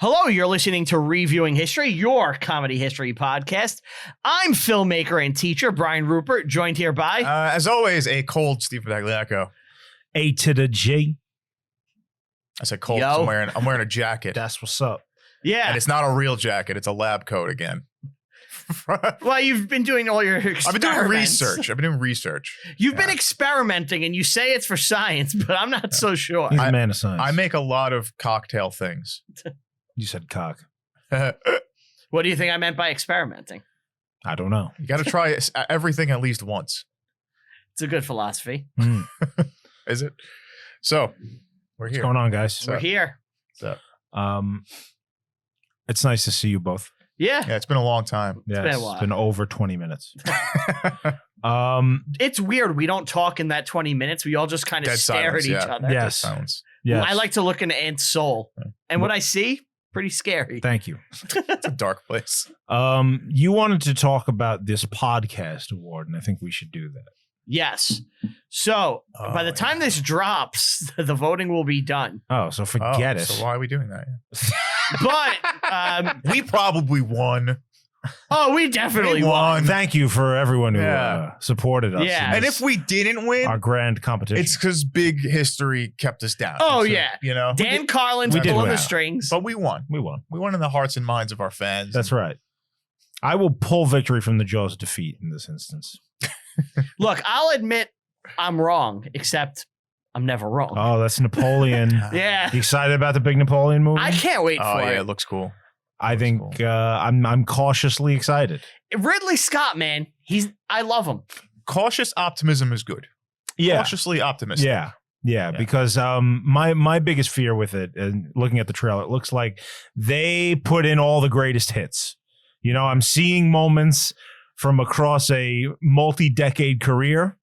Hello, you're listening to Reviewing History, your comedy history podcast. I'm filmmaker and teacher Brian Rupert, joined here by... as always, a cold Steve Bagliacco. A to the G. I said cold 'cause I'm wearing a jacket. That's what's up. Yeah. And it's not a real jacket. It's a lab coat again. Well, you've been doing all your experiments. I've been doing research. You've been experimenting, and you say it's for science, but I'm not so sure. He's a man of science. I make a lot of cocktail things. You said cock. What do you think I meant by experimenting? I don't know. You got to try everything at least once. It's a good philosophy. Is it? So, we're here. What's going on, guys? We're here. So, It's nice to see you both. Yeah. yeah, it's been a long time. Yeah, been a while. It's been over 20 minutes. It's weird. We don't talk in that 20 minutes. We all just kind of Dead stare silence, at each yeah. other. Yes. Sounds. Yes. I like to look into Ant's soul. And what I see, pretty scary. Thank you. It's a dark place. You wanted to talk about this podcast award, and I think we should do that. Yes. So by the time this drops, the voting will be done. Oh, so forget it. So why are we doing that? But We probably won. we definitely We won. won. Thank you for everyone who Yeah. supported us. Yeah. in And this- if we didn't win, our grand competition. it's because big history kept us down. Oh, So, yeah. You know? Dan Carlin's we did pulling win. the strings. But we won. we won. We won in the hearts and minds of our fans. That's right. I will pull victory from the jaws of defeat in this instance. Look, I'll admit I'm wrong, except I'm never wrong. Oh, that's Napoleon. Yeah. You excited about the big Napoleon movie? I can't wait Oh, for yeah, it. it looks cool. I think I'm cautiously excited. Ridley Scott, man, I love him. Cautious optimism is good. Yeah, Cautiously optimistic. yeah. Because my biggest fear with it, and looking at the trailer, it looks like they put in all the greatest hits. You know, I'm seeing moments from across a multi-decade career,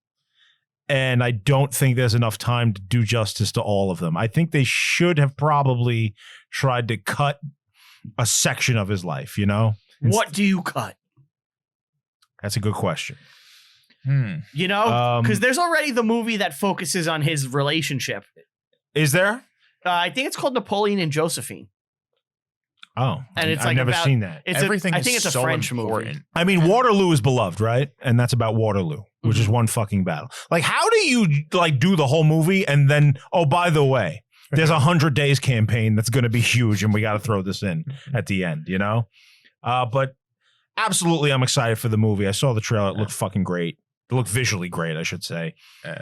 and I don't think there's enough time to do justice to all of them. I think they should have probably tried to cut a section of his life, you know? What do you cut? That's a good question. You know, because there's already the movie that focuses on his relationship. Is there? I think it's called Napoleon and Josephine. Oh, And it's I've like never about- seen that. It's Everything I think is it's a so French important. movie. I mean, Waterloo is beloved, right? And that's about Waterloo, which is one fucking battle. Like, how do you like do the whole movie and then, oh, by the way, there's 100 Days campaign that's going to be huge, and we got to throw this in at the end, you know? But absolutely, I'm excited for the movie. I saw the trailer; it looked fucking great. It looked visually great, I should say. Yeah.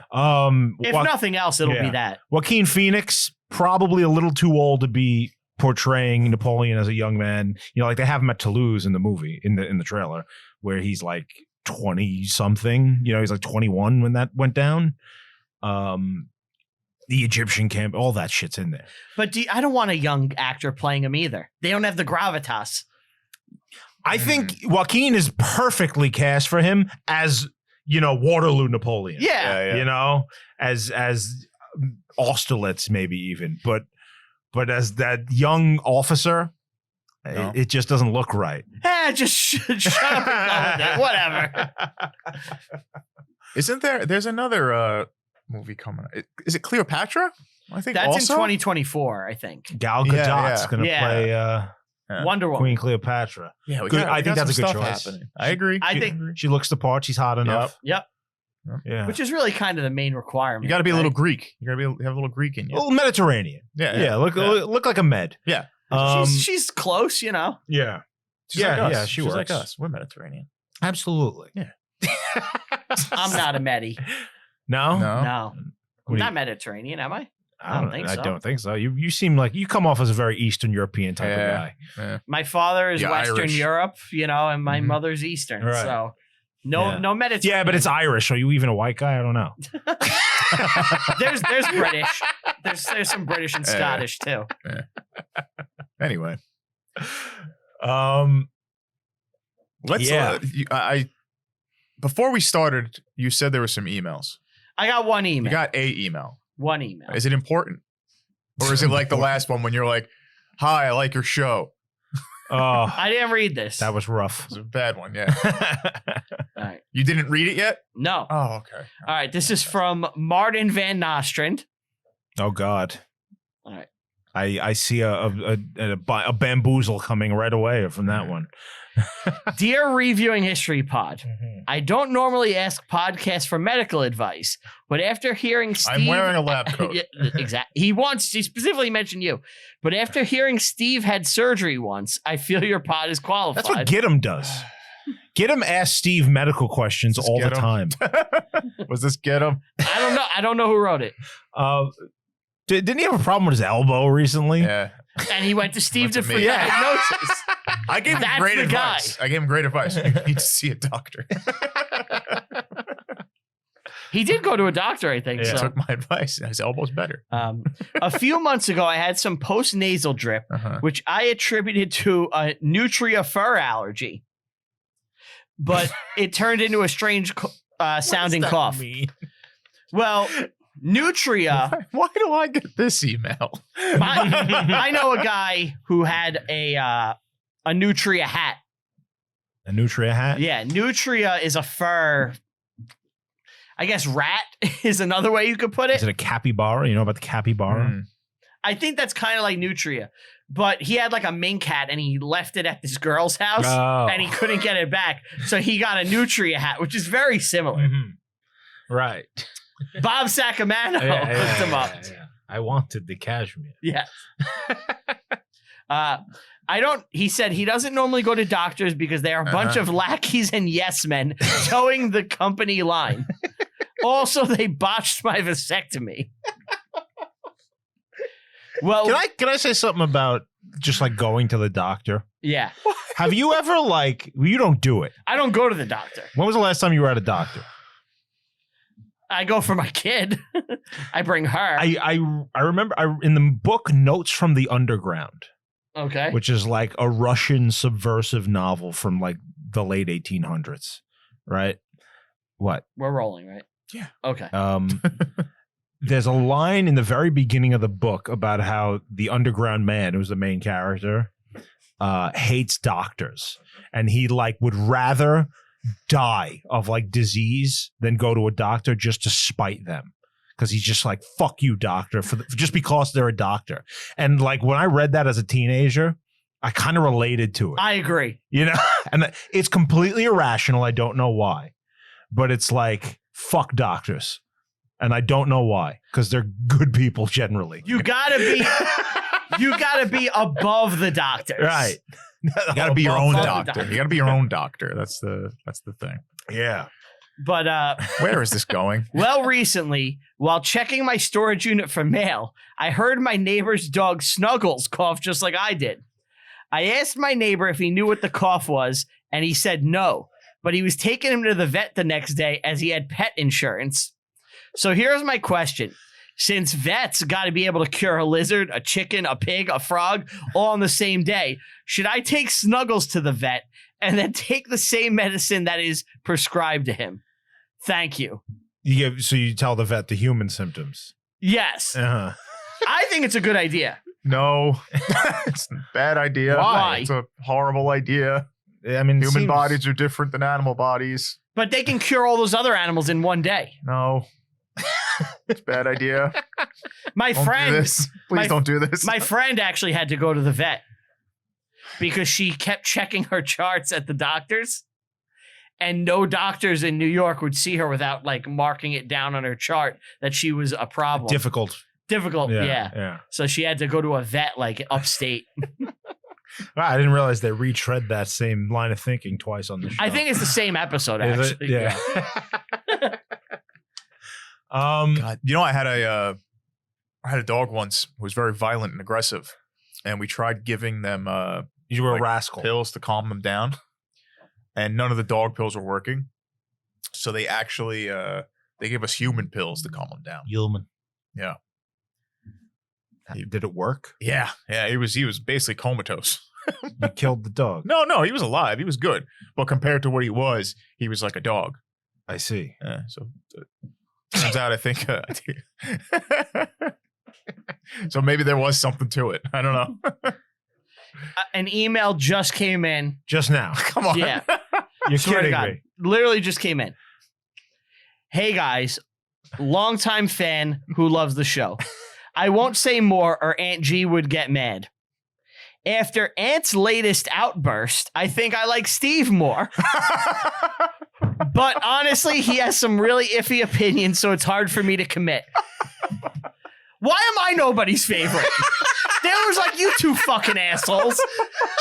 If nothing else, it'll be that. Joaquin Phoenix, probably a little too old to be portraying Napoleon as a young man. You know, like they have him at Toulouse in the movie, in the trailer, where he's like 20 something. You know, he's like 21 when that went down. The Egyptian camp, all that shit's in there. But I don't want a young actor playing him either. They don't have the gravitas. I think Joaquin is perfectly cast for him as, you know, Waterloo Napoleon. Yeah. You know, as Austerlitz maybe even, but as that young officer, No. it just doesn't look right. Just shut up and go with it. Whatever. Isn't there? There's another movie coming out. Is it Cleopatra? I think That's also? in 2024, I think. Gal Yeah, Gadot's yeah. going to play Yeah. Wonder Woman. Queen Cleopatra. Yeah, we Good. got, I we think got that's some a good stuff choice. happening. I agree. I think- She looks the part. She's hot enough. Yep. Yeah. Which is really kind of the main requirement. You got to be a right? little Greek. You got to have a little Greek in A you. little Mediterranean. Yeah, Look like a med. Yeah. She's close, you know. Yeah. She's Yeah, like us. yeah, she She's like works. us. We're Mediterranean. Absolutely. Yeah. I'm not a Medi. No? No. No. What I'm do not you- Mediterranean, am I? I don't think so. so. I don't think so. You seem like you come off as a very Eastern European type of guy. Yeah. My father is You're Western Irish. Europe, you know, and my Mhm. mother's Eastern. Right. So Yeah. no Mediterranean. Yeah, but it's Irish. Are you even a white guy? I don't know. there's British. There's some British and Scottish too. Anyway, let's. Yeah. I before we started, you said there were some emails. I got one email. You got a email. One email. Is it important, or is it like the last one when you're like, "Hi, I like your show." Oh, I didn't read this. that was rough. It's a bad one. Yeah. All right. You didn't read it yet? No. Oh, okay. All right. This is from Martin Van Nostrand. Oh God. All right. I see a bamboozle coming right away from that one. Dear Reviewing History Pod, I don't normally ask podcasts for medical advice, but after hearing Steve... I'm wearing a lab coat. Yeah, exactly. He specifically mentioned you. But after hearing Steve had surgery once, I feel your pod is qualified. That's what Get 'em does. Get 'em asks Steve medical questions all the time. Was this Get 'em? I don't know. I don't know who wrote it. Didn't he have a problem with his elbow recently? Yeah. And he went to Steve for me. diagnosis. I gave him That's great the advice. guy. I gave him great advice. You need to see a doctor. He did go to a doctor, I think. He So. took my advice. His elbow's better. A few months ago, I had some post-nasal drip, which I attributed to a nutria fur allergy. But it turned into a strange sounding cough. Mean? Well, nutria... Why do I get this email? I know a guy who had a nutria hat. A nutria hat? Yeah, nutria is a fur... I guess rat is another way you could put it. Is it a capybara? You know about the capybara? I think that's kind of like nutria. But he had like a mink hat and he left it at this girl's house and he couldn't get it back. So he got a nutria hat, which is very similar. Right. Bob Sacamano hooked him up. Yeah. I wanted the cashmere. Yes. He said he doesn't normally go to doctors because they are a bunch of lackeys and yes men towing the company line. Also, they botched my vasectomy. Well, can I say something about just like going to the doctor? Yeah. Have you ever you don't do it? I don't go to the doctor. When was the last time you were at a doctor? I go for my kid. I bring her. I remember in the book Notes from the Underground. Okay. Which is like a Russian subversive novel from like the late 1800s, right? What? We're rolling, right? Yeah. Okay. There's a line in the very beginning of the book about how the underground man, who's the main character, hates doctors, and he would rather die of disease than go to a doctor just to spite them. Because he's just like, fuck you, doctor, just because they're a doctor. And when I read that as a teenager, I kind of related to it. I agree. And it's completely irrational. I don't know why. But it's fuck doctors. And I don't know why. Because they're good people generally. You gotta be above the doctors. Right. You gotta be your own doctor. You gotta be your own doctor. That's the thing. Yeah. But where is this going? Well, recently, while checking my storage unit for mail, I heard my neighbor's dog Snuggles cough just like I did. I asked my neighbor if he knew what the cough was, and he said no, but he was taking him to the vet the next day as he had pet insurance. So here's my question. Since vets got to be able to cure a lizard, a chicken, a pig, a frog, all on the same day, should I take Snuggles to the vet and then take the same medicine that is prescribed to him? Thank you. So you tell the vet the human symptoms? Yes. Uh-huh. I think it's a good idea. No. It's a bad idea. Why? It's a horrible idea. I mean, human bodies are different than animal bodies. But they can cure all those other animals in one day. No. It's a bad idea. My friend. Do this. Please don't do this. My friend actually had to go to the vet because she kept checking her charts at the doctors. And no doctors in New York would see her without marking it down on her chart that she was a problem. Difficult, yeah. So she had to go to a vet upstate. Wow, I didn't realize they retread that same line of thinking twice on the show. I think it's the same episode, actually. Yeah. God, I had a dog once who was very violent and aggressive, and we tried giving them you were a rascal pills to calm them down. And none of the dog pills were working. So they actually, they gave us human pills to calm him down. Human. Yeah. Did it work? Yeah. Yeah. He was basically comatose. You killed the dog. No, he was alive. He was good. But compared to what he was like a dog. I see. Yeah. So turns out I think, so maybe there was something to it. I don't know. An email just came in. Just now. Come on. Yeah. You're Swear to kidding God. me. Literally just came in. Hey guys, longtime fan who loves the show. I won't say more or Aunt G would get mad. After Aunt's latest outburst, I think I like Steve more. But honestly, he has some really iffy opinions, so it's hard for me to commit. Why am I nobody's favorite? Taylor's like, you two fucking assholes.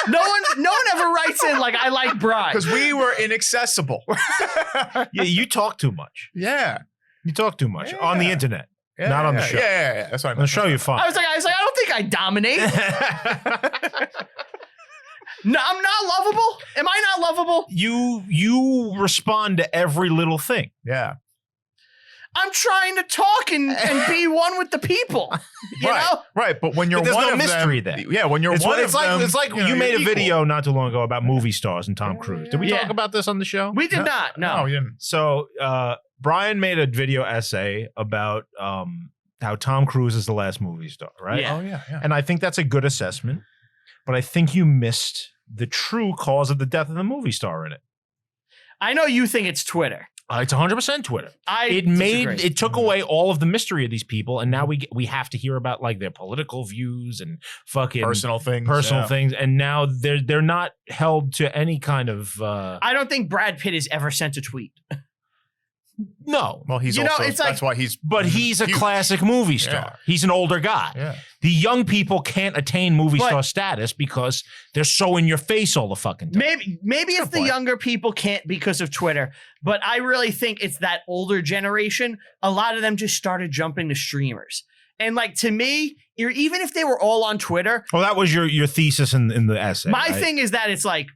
No one ever writes in like, I like Brian. Because we were inaccessible. Yeah, you talk too much. Yeah. You talk too much on the internet, Yeah, not on the yeah, show. Yeah. That's what I On meant. the show, you're fine. I was like, I don't think I dominate. No, I'm not lovable. Am I not lovable? You respond to every little thing. Yeah. I'm trying to talk and be one with the people. You know? Right. But when you're But there's one no of mystery them, there. Yeah, when you're It's one like of them, it's like you know, made a you're video not too long ago about movie stars and Tom Cruise. Did we Yeah. talk about this on the show? We did not. No. No, you didn't. So Brian made a video essay about how Tom Cruise is the last movie star, right? Yeah. Oh, yeah. And I think that's a good assessment, but I think you missed the true cause of the death of the movie star in it. I know you think it's Twitter. It's 100% Twitter. I disagree. It took away all of the mystery of these people, and now we have to hear about like their political views and fucking Personal things. things, and now they're not held to any kind of I don't think Brad Pitt has ever sent a tweet. no. Well, he's You know, also, it's like- that's why he's, But he's a huge. classic movie star. Yeah. He's an older guy. Yeah. The young people can't attain movie But- star status because they're so in your face all the fucking time. Maybe it's the point. younger people can't because of Twitter, but I really think it's that older generation. A lot of them just started jumping to streamers. And like to me, even if they were all on Twitter, Well, that was your thesis in the essay. my right? thing is that it's like,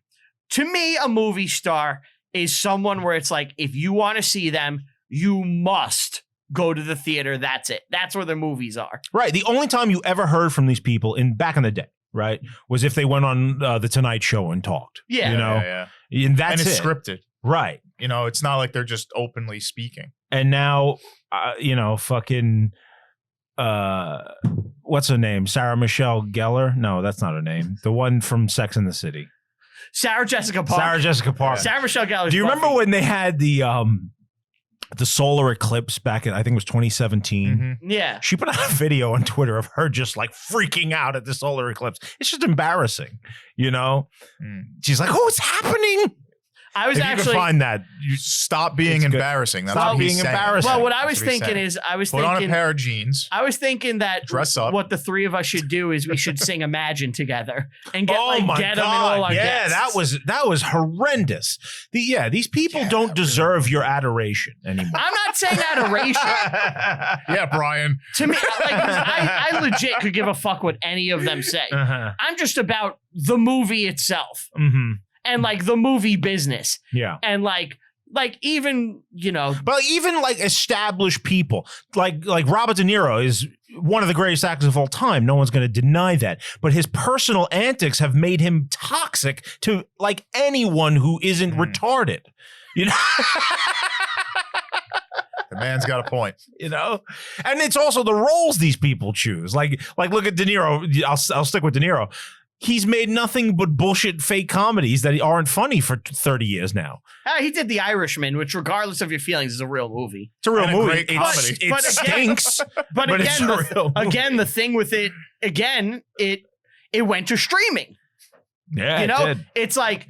to me, a movie star is someone where it's like, if you want to see them, you must go to the theater. That's it. That's where the movies are. Right. The only time you ever heard from these people back in the day, right, was if they went on the Tonight Show and talked. Yeah. You know, Yeah. and that's And it's it. scripted. Right. You know, it's not like they're just openly speaking. And now, fucking, what's her name? Sarah Michelle Gellar? No, that's not her name. The one from Sex and the City. Sarah Jessica Parker. Sarah Jessica Parker. Sarah Michelle Gellar. Do you remember when they had the solar eclipse back in, I think it was 2017? Mm-hmm. Yeah. She put out a video on Twitter of her just like freaking out at the solar eclipse. It's just embarrassing, you know? Mm. She's like, "Oh, it's happening." I was If you actually can find that, You stop being It's good. embarrassing. That's Stop what he's being saying. embarrassing. well, what That's I was what he's thinking saying. is I was Put on a thinking pair of jeans. I was thinking that Dress up. what the three of us should do is we should sing Imagine together and get oh my get them in all god, our yeah, guests. that was horrendous. These people don't deserve your adoration anymore. I'm not saying adoration. Yeah, Brian. To me, like I legit could give a fuck what any of them say. Uh-huh. I'm just about the movie itself Mm-hmm. and like the movie business Yeah. and like even, you know, But even like established people, like Robert De Niro is one of the greatest actors of all time. No one's going to deny that. But his personal antics have made him toxic to like anyone who isn't retarded. You know. The man's got a point. You know, and it's also the roles these people choose. Like look at De Niro. I'll stick with De Niro. He's made nothing but bullshit fake comedies that aren't funny for 30 years now. he did The Irishman, which regardless of your feelings is a real movie. It's a real And a movie. great It's- comedy. It But again- stinks. But But it's again, a real movie. the thing with it, again, it went to streaming. Yeah, You know, it did. it's like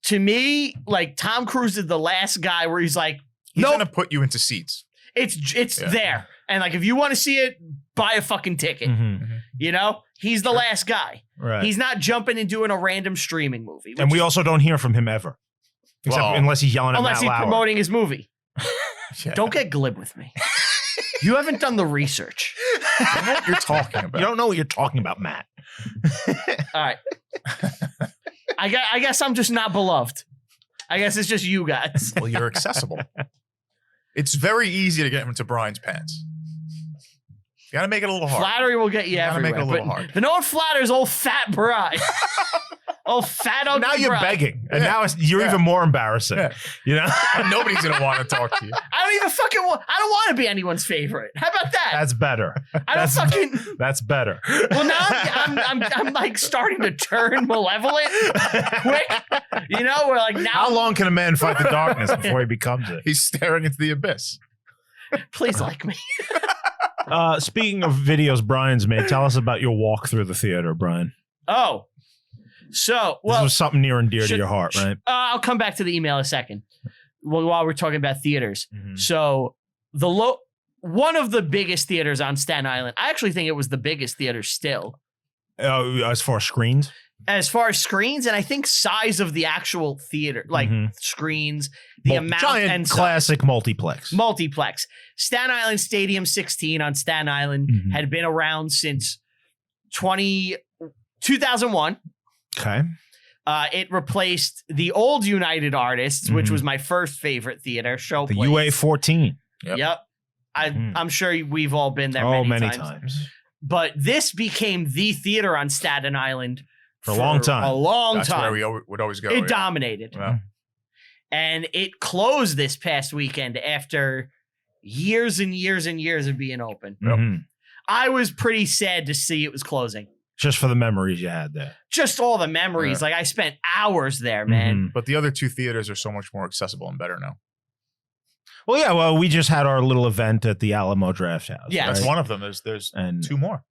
to me, like Tom Cruise is the last guy where he's like, He's nope, going to put you into seats. it's Yeah. there. And like, if you want to see it, buy a fucking ticket. Mhm. You know, he's the last guy. Right. He's not jumping and doing a random streaming movie. And which we is- also don't hear from him ever. Except Well, unless he's yelling at unless Matt he's Lauer. promoting his movie. Yeah. Don't get glib with me. You haven't done the research. You know what you're talking about. You don't know what you're talking about, Matt. All right. I guess I'm just not beloved. I guess it's just you guys. Well, you're accessible. It's very easy to get into Brian's pants. You got to make it a little hard. Flattery will get you Gotta everywhere. make it a little but, hard. but no one flatters old fat bride. Old fat ugly Now you're bride. begging, and Yeah. now you're Yeah. even more embarrassing. Yeah. You know, Nobody's going to want to talk to you. I don't even fucking want. I don't want to be anyone's favorite. How about that? that's better. I don't that's- fucking. That's better. Well, now I'm like starting to turn malevolent quick. You know, we're like now. How long can a man fight the darkness before he becomes it? He's staring into the abyss. Please like me. Speaking of videos Brian's made, tell us about your walk through the theater, Brian. Oh, so This was something near and dear to your heart, right? I'll come back to the email in a second. While we're talking about theaters, so one of the biggest theaters on Staten Island. I actually think it was the biggest theater still. As far as screens, and I think size of the actual theater, like screens, the amount giant and classic multiplex. Staten Island Stadium 16 on Staten Island had been around since 2001. Okay. It replaced the old United Artists, which was my first favorite theater. The UA-14. Yep. I'm sure we've all been there many times. But this became the theater on Staten Island for a long time. That's where we would always go. It dominated. Yeah. And it closed this past weekend after years and years and years of being open. I was pretty sad to see it was closing. Just for the memories you had there. Just all the memories. Like, I spent hours there, man. But the other two theaters are so much more accessible and better now. Well, yeah. Well, we just had our little event at the Alamo Draft House. Yeah, That's right? one of them. There's two more.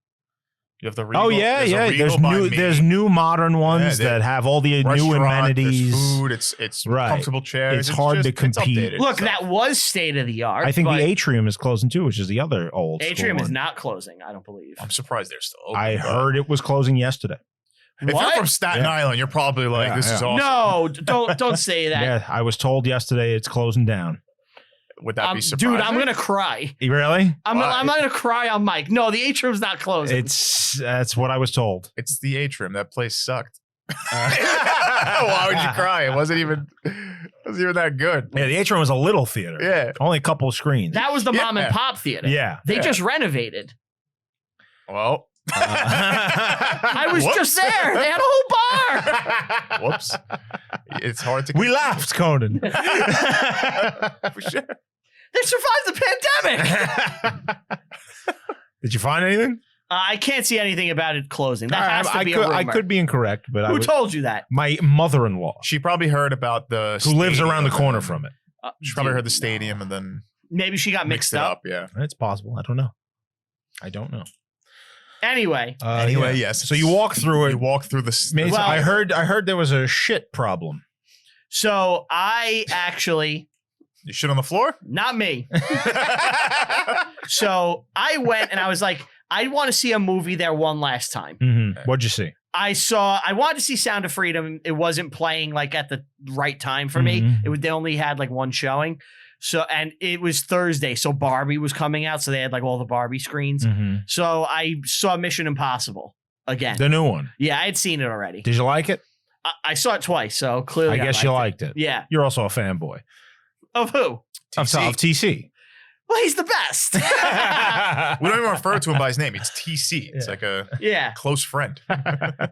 You have the Regal. Oh yeah, there's new modern ones that have all the new amenities. Food. It's comfortable chairs. It's hard to compete. Look, that was state of the art. I think the Atrium is closing too, which is the other old. Atrium is one. not closing. I don't believe. I'm surprised they're still open. I heard it was closing yesterday. If you're from Staten Island, you're probably like, this is awesome. No, don't say that. Yeah, I was told yesterday it's closing down. Would that be surprising? Dude, I'm gonna cry. Really? I'm not gonna cry on mic. No, the Atrium's not closing. That's what I was told. It's the Atrium. That place sucked. Why would you cry? It wasn't even that good. Yeah, the Atrium was a little theater. Yeah, only a couple of screens. That was the mom and pop theater. Yeah, they just renovated. Well, I was just there. They had a whole bar. Whoops. It's hard to. We laughed, Conan. For sure. They survived the pandemic. Did you find anything? I can't see anything about it closing. That has to be a rumor. I could be incorrect, but who told you that? My mother-in-law. She probably heard about the. Who lives around the corner from it? She probably heard the stadium and then. Maybe she got mixed up. Yeah, it's possible. I don't know. Anyway, yes. So you walk through it. You walk through the. Well, I heard there was a shit problem. So I actually. You shit on the floor? Not me. So I went and I was like, I want to see a movie there one last time. What'd you see? I wanted to see Sound of Freedom. It wasn't playing like at the right time for me. They only had like one showing. So, and it was Thursday. So Barbie was coming out. So they had like all the Barbie screens. So I saw Mission Impossible again. The new one. Yeah, I had seen it already. Did you like it? I saw it twice. So clearly I guess you liked it. Yeah. You're also a fanboy. Of who? Of TC. Well, he's the best. We don't even refer to him by his name. It's TC. It's like a close friend.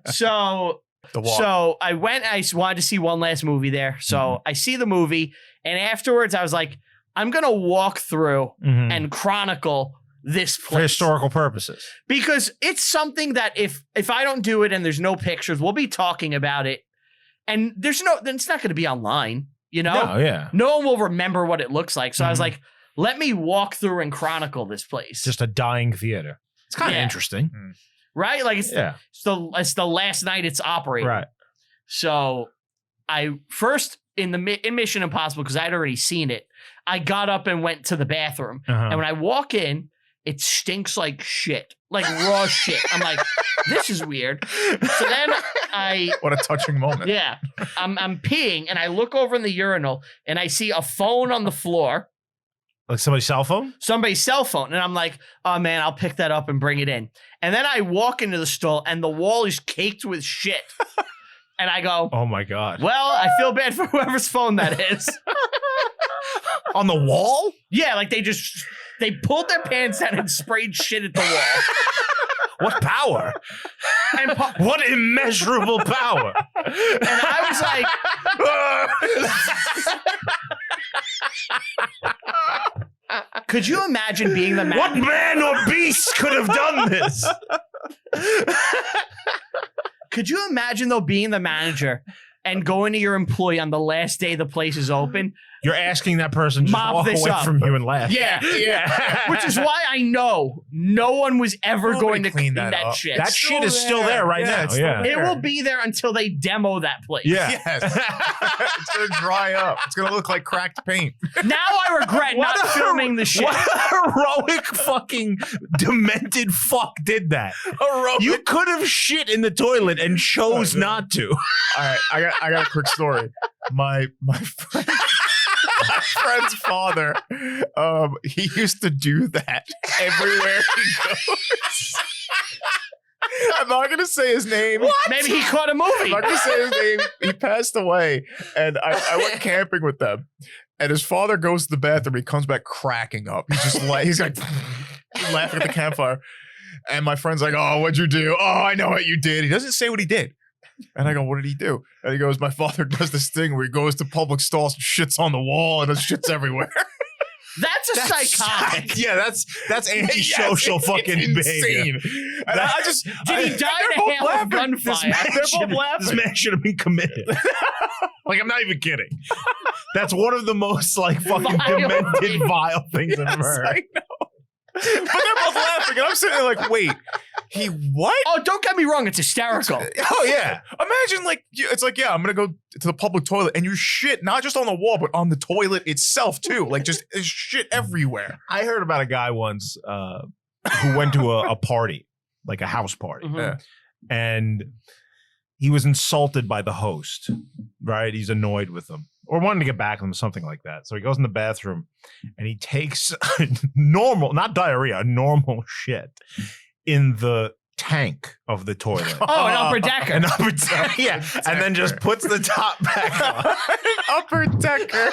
So I went. I wanted to see one last movie there. So I see the movie, and afterwards I was like, I'm gonna walk through and chronicle this place for historical purposes, because it's something that if I don't do it and there's no pictures, we'll be talking about it, and then it's not going to be online. You know, no one will remember what it looks like. So I was like, let me walk through and chronicle this place. Just a dying theater. It's kind of interesting, right? Like it's the last night it's operating. Right. So I first in Mission Impossible, because I'd already seen it, I got up and went to the bathroom, and when I walk in, it stinks like shit, like raw shit. I'm like, this is weird. So then what a touching moment. Yeah. I'm peeing and I look over in the urinal and I see a phone on the floor. Like somebody's cell phone? Somebody's cell phone. And I'm like, oh man, I'll pick that up and bring it in. And then I walk into the stall and the wall is caked with shit. And I go, oh my God. Well, I feel bad for whoever's phone that is. On the wall? Yeah, like they pulled their pants down and sprayed shit at the wall. What power? And what immeasurable power. And I was like, could you imagine being the manager? What man or beast could have done this? Could you imagine, though, being the manager and going to your employee on the last day the place is open? You're asking that person to just Mop walk this away up. from you and laugh. Yeah. Which is why I know no one was ever Nobody going to cleaned clean that up. shit. That shit is still there right now. it's still Yeah. there. It will be there until they demo that place. Yeah. Yes. It's going to dry up. It's going to look like cracked paint. Now I regret What not a- filming the shit. What heroic fucking demented fuck did that? You could have shit in the toilet and chose not to. All right, I got a quick story. My friend's father, he used to do that everywhere he goes. I'm not gonna say his name. Maybe he caught a I'm movie. not gonna say his name. He passed away, and I went camping with them. And his father goes to the bathroom. He comes back cracking up. He's like laughing at the campfire. And my friend's like, "Oh, what'd you do? Oh, I know what you did." He doesn't say what he did. And I go, "What did he do?" And he goes, "My father does this thing where he goes to public stalls and shits on the wall and there's shits everywhere." That's a psychotic. Yeah, that's antisocial Yes, fucking it's behavior. insane. And I just Did he die they're in a both hail of laughing. gunfire? They're both laughing. This man should have been committed. Like, I'm not even kidding. That's one of the most like fucking Vile demented, things. vile things I've Yes, ever heard. I know. But they're both laughing, and I'm sitting there like, "Wait, he what?" Oh, don't get me wrong. It's hysterical. Oh yeah. Imagine like it's like, yeah, I'm gonna go to the public toilet and you shit not just on the wall, but on the toilet itself too. Like just there's shit everywhere. I heard about a guy once who went to a party, like a house party, Mhm. Yeah. and he was insulted by the host, right? He's annoyed with them or wanted to get back at them, something like that. So he goes in the bathroom and he takes normal, not diarrhea, normal shit in the tank of the toilet. Oh, an upper decker. An upper decker, yeah, and then just puts the top back on. Upper decker.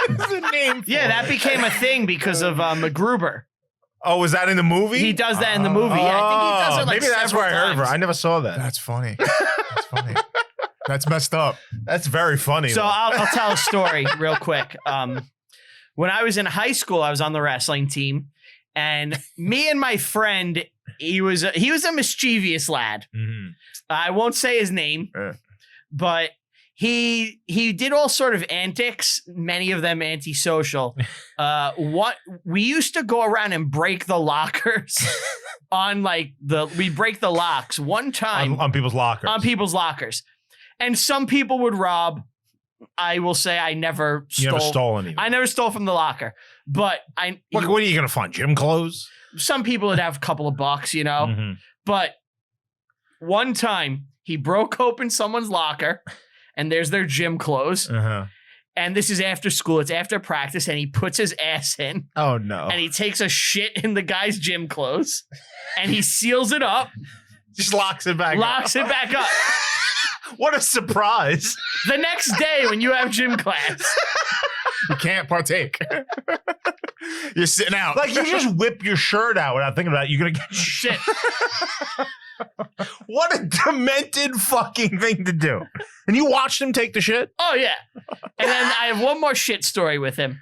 What's the name for Yeah, that it? became a thing because of MacGruber. Oh, was that in the movie? He does that in the movie. Yeah, I think he does it like maybe that's where I heard of her. times. I never saw that. That's funny. That's funny. That's messed up. That's very funny. So though. I'll tell a story real quick. When I was in high school, I was on the wrestling team, and me and my friend, he was a mischievous lad. Mhm. I won't say his name, but he did all sort of antics, many of them antisocial. What we used to go around and break the lockers on we break the locks one time on people's lockers. on people's lockers, and some people would rob. I will say I never You never stole. stole anything. I never stole from the locker, but What are you gonna find? Gym clothes? some people would have a couple of bucks, you know. Mhm. But one time he broke open someone's locker and there's their gym clothes. Uh-huh. And this is after school. It's after practice. And he puts his ass in Oh no! and he takes a shit in the guy's gym clothes and he seals it up, Just locks it back. locks it back up. What a surprise! The next day when you have gym class, You can't partake. You're sitting out. Like you just whip your shirt out without thinking about it. You're gonna get shit. What a demented fucking thing to do. And you watched him take the shit? oh yeah. And then I have one more shit story with him.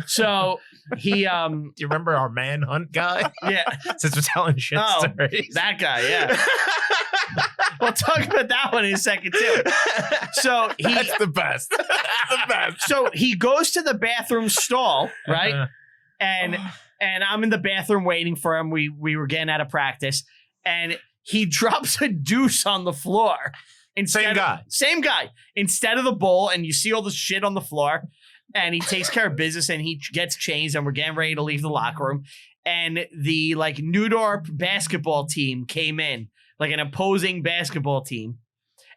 So he, Do you remember our manhunt guy? yeah, Since we're telling shit Oh, stories. that guy, yeah. We'll talk about that one in a second too. So That's the best. The best. so he goes to the bathroom stall, right? And I'm in the bathroom waiting for him. We were getting out of practice, and he drops a deuce on the floor. Same guy. Instead of the bowl, and you see all the shit on the floor, and he takes care of business, and he gets changed, and we're getting ready to leave the locker room. And the Newdorp basketball team came in, like an opposing basketball team.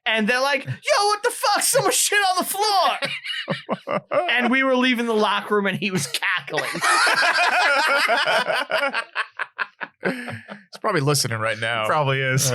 And they're like, yo, what the fuck? Someone shit on the floor. And we were leaving the locker room and he was cackling. He's probably listening right now. Probably is.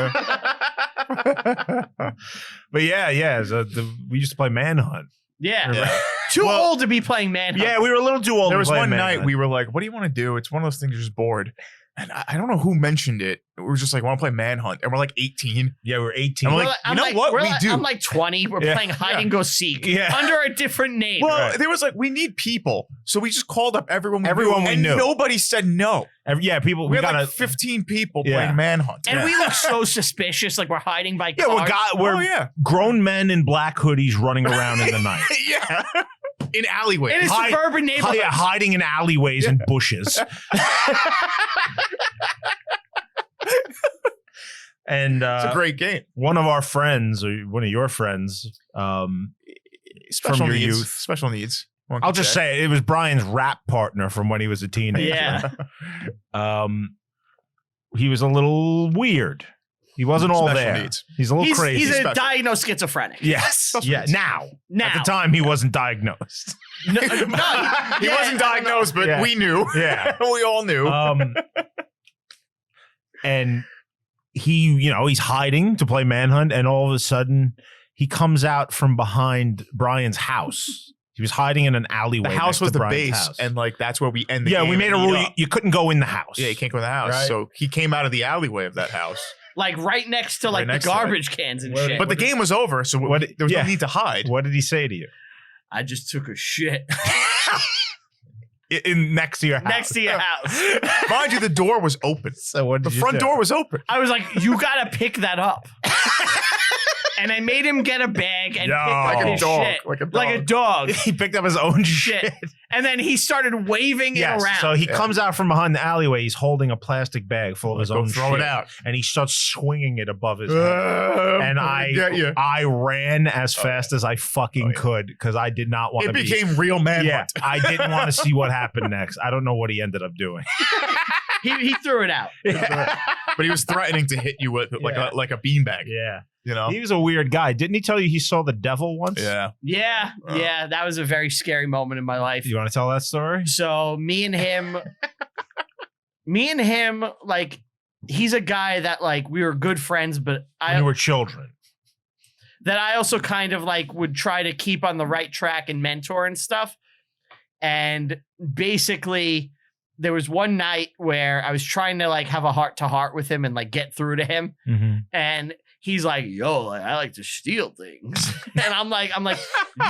But yeah. So we used to play manhunt. Yeah. Too Well, old to be playing manhunt. Yeah, we were a little too old. There to was play one manhunt. night we were like, "What do you want to do?" It's one of those things you're just bored. And I don't know who mentioned it. We were just like, want to play Manhunt? And we're like 18. Yeah, we're 18. I'm like, you know what? We do. I'm like 20. We're playing hide and go seek under a different name. Well, there was like, we need people. So we just called up everyone we knew. And nobody said no. People. We had like 15 people playing Manhunt. And we look so suspicious, like we're hiding by cars. We're grown men in black hoodies running around in the night. Yeah. In alleyways. In a suburban neighborhood. Hiding in alleyways and bushes. And it's a great game. One of our friends, or one of your friends, special from your needs. youth. Special needs. I'll just say it was Brian's rap partner from when he was a teenager. Yeah. He was a little weird. He wasn't all Special there. needs. He's a little crazy. He's a diagnosed schizophrenic. Yes. Yeah. Now. Now. At the time, he wasn't diagnosed. He wasn't diagnosed, but we knew. Yeah. We all knew. And he's hiding to play Manhunt, and all of a sudden, he comes out from behind Brian's house. He was hiding in an alleyway. The house was the base, house. and like that's where we end the game. Yeah, we made a rule. You couldn't go in the house. Yeah, you can't go in the house. Right. So he came out of the alleyway of that house. Like right next to like the garbage cans and shit. But the game was over, so there was no need to hide. What did he say to you? I just took a shit. Next to your house. Next to your house. Mind you, the door was open. So what did the front door was open. I was like, you gotta pick that up. And I made him get a bag and pick up his shit. Like a dog. He picked up his own shit. And then he started waving it around. So he comes out from behind the alleyway. He's holding a plastic bag full of his own shit. Throw it out. And he starts swinging it above his head. And I ran as fast as I fucking could because I did not want to be. It became real Manhunt. Yeah, I didn't want to see what happened next. I don't know what he ended up doing. He threw it out. But he was threatening to hit you with like a beanbag. Yeah. You know? He was a weird guy. Didn't he tell you he saw the devil once? Yeah. Yeah. Yeah. That was a very scary moment in my life. You want to tell that story? So me and him, like, he's a guy that like we were good friends, but When you were children. That I also kind of like would try to keep on the right track and mentor and stuff. And basically there was one night where I was trying to like have a heart to heart with him and like get through to him. Mm-hmm. And he's like, yo, like, I like to steal things. And I'm like,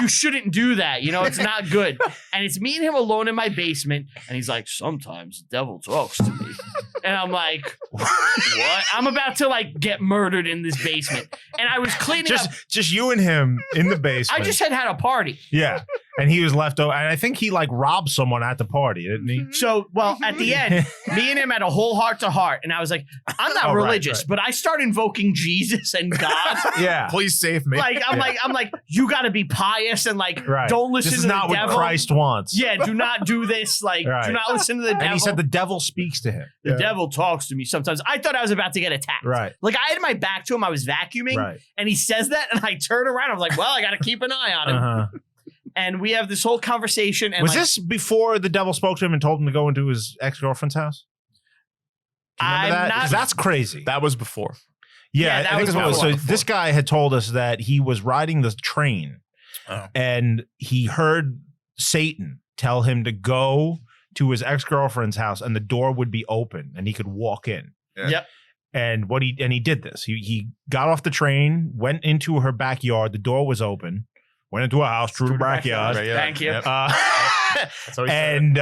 you shouldn't do that. You know, it's not good. And it's me and him alone in my basement. And he's like, sometimes the devil talks to me. And I'm like, what? I'm about to like get murdered in this basement. And I was cleaning up. Just you and him in the basement. I just had a party. Yeah. And he was left over. And I think he like robbed someone at the party, didn't he? So, well, at the end, me and him had a whole heart to heart. And I was like, I'm not religious, but I start invoking Jesus and God. Yeah. Please save me. Like, I'm like, you got to be pious and like, don't listen to the devil. This is not what Christ wants. Yeah. Do not do this. Like, do not listen to the devil. And he said the devil speaks to him. The devil talks to me sometimes. I thought I was about to get attacked. Right. Like I had my back to him. I was vacuuming and he says that and I turn around. I was like, well, I got to keep an eye on him. Uh-huh. And we have this whole conversation. And was this before the devil spoke to him and told him to go into his ex-girlfriend's house? Do you remember that? 'Cause that's crazy. That was before. Yeah, I think it was. So this guy had told us that he was riding the train and he heard Satan tell him to go to his ex-girlfriend's house and the door would be open and he could walk in. Yeah. Yep. And he did this. He got off the train, went into her backyard. The door was open. Went into a house through the backyard. Thank you. And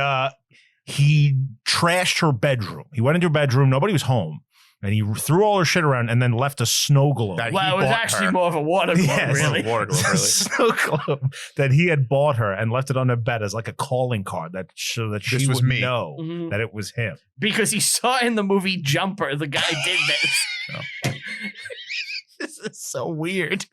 he trashed her bedroom. He went into her bedroom. Nobody was home. And he threw all her shit around and then left a snow globe. Well, it was actually more of a water globe, really. Water globe, really. Snow globe that he had bought her and left it on her bed as like a calling card so that she would know that it was him. Because he saw in the movie Jumper, the guy did this. This is so weird.